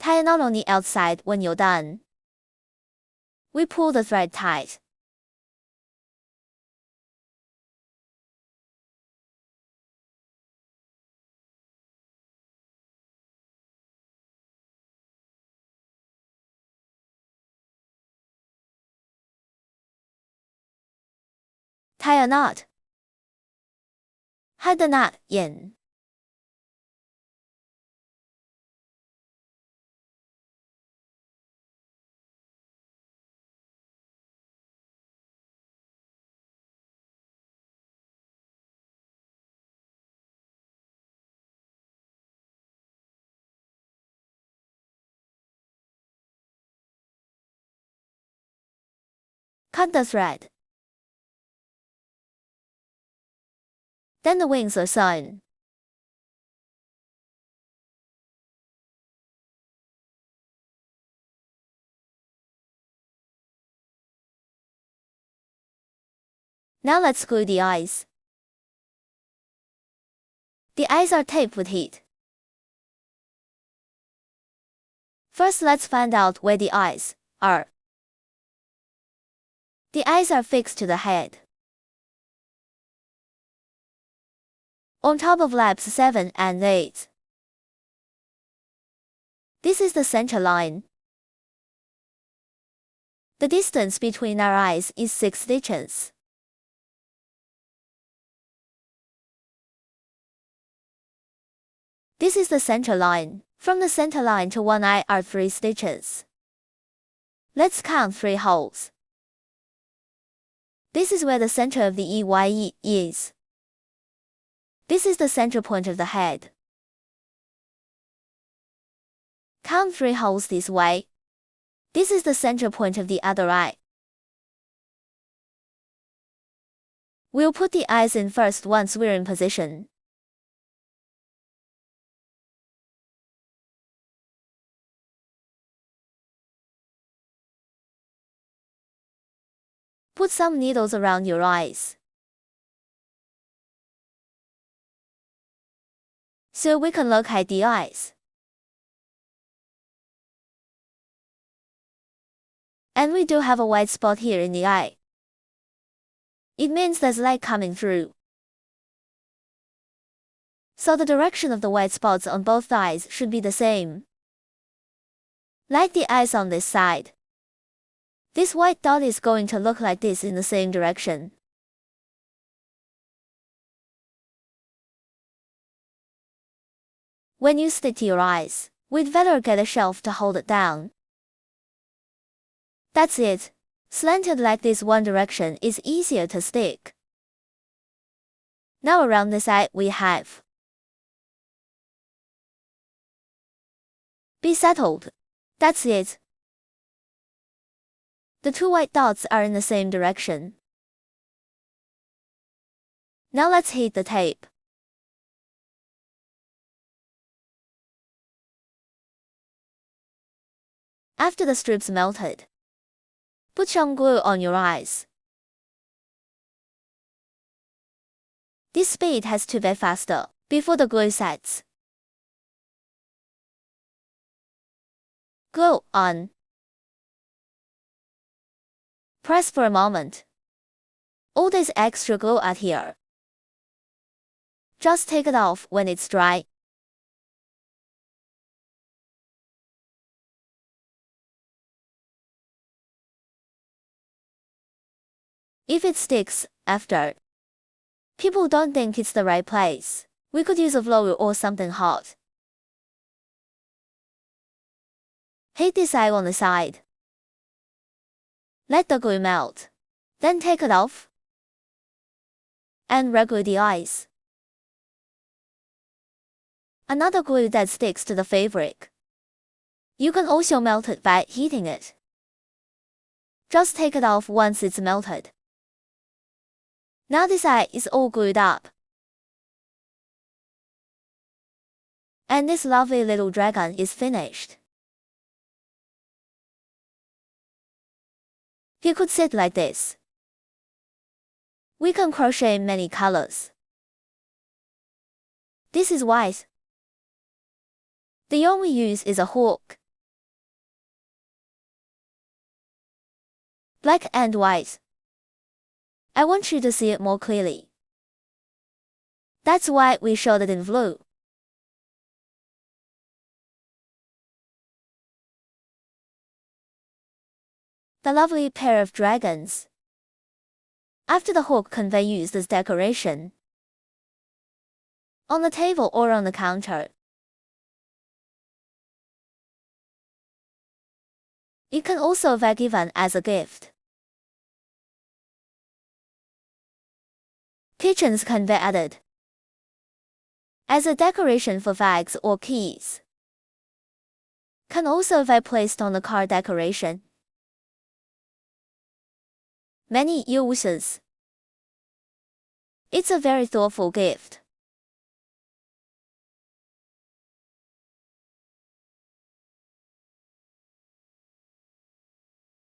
[SPEAKER 2] Tie a knot on the outside when you're done. We pull the thread tight. Tie a knot. Hide the knot in. Cut the thread. Then the wings are sewn. Now let's glue the eyes. The eyes are taped with heat. First, let's find out where the eyes are. The eyes are fixed to the head. On top of laps 7 and 8. This is the center line. The distance between our eyes is 6 stitches. This is the center line. From the center line to one eye are 3 stitches. Let's count 3 holes. This is where the center of the EYE is. This is the center point of the head. Count 3 holes this way. This is the center point of the other eye. We'll put the eyes in first once we're in position. Put some needles around your eyes, so we can locate the eyes. And we do have a white spot here in the eye. It means there's light coming through. So the direction of the white spots on both eyes should be the same. Like the eyes on this side. This white dot is going to look like this in the same direction. When you stick to your eyes, we'd better get a shelf to hold it down. That's it. Slanted like this one direction is easier to stick. Now around this eye we have. Be settled. That's it. The 2 white dots are in the same direction. Now let's heat the tape. After the strips melted, put some glue on your eyes. This speed has to be faster before the glue sets. Glue on. Press for a moment. All this extra glue out here. Just take it off when it's dry. If it sticks after, people don't think it's the right place. We could use a blower or something hot. Heat this eye on the side. Let the glue melt. Then take it off. And reglue the eyes. Another glue that sticks to the fabric. You can also melt it by heating it. Just take it off once it's melted. Now this eye is all glued up. And this lovely little dragon is finished. He could sit like this. We can crochet many colors. This is white. The yarn we use is a hook. Black and white. I want you to see it more clearly. That's why we showed it in blue. The lovely pair of dragons. After the hook can be used as decoration. On the table or on the counter. It can also be given as a gift. Kitchens can be added as a decoration for bags or keys. Can also be placed on the car decoration. Many uses. It's a very thoughtful gift.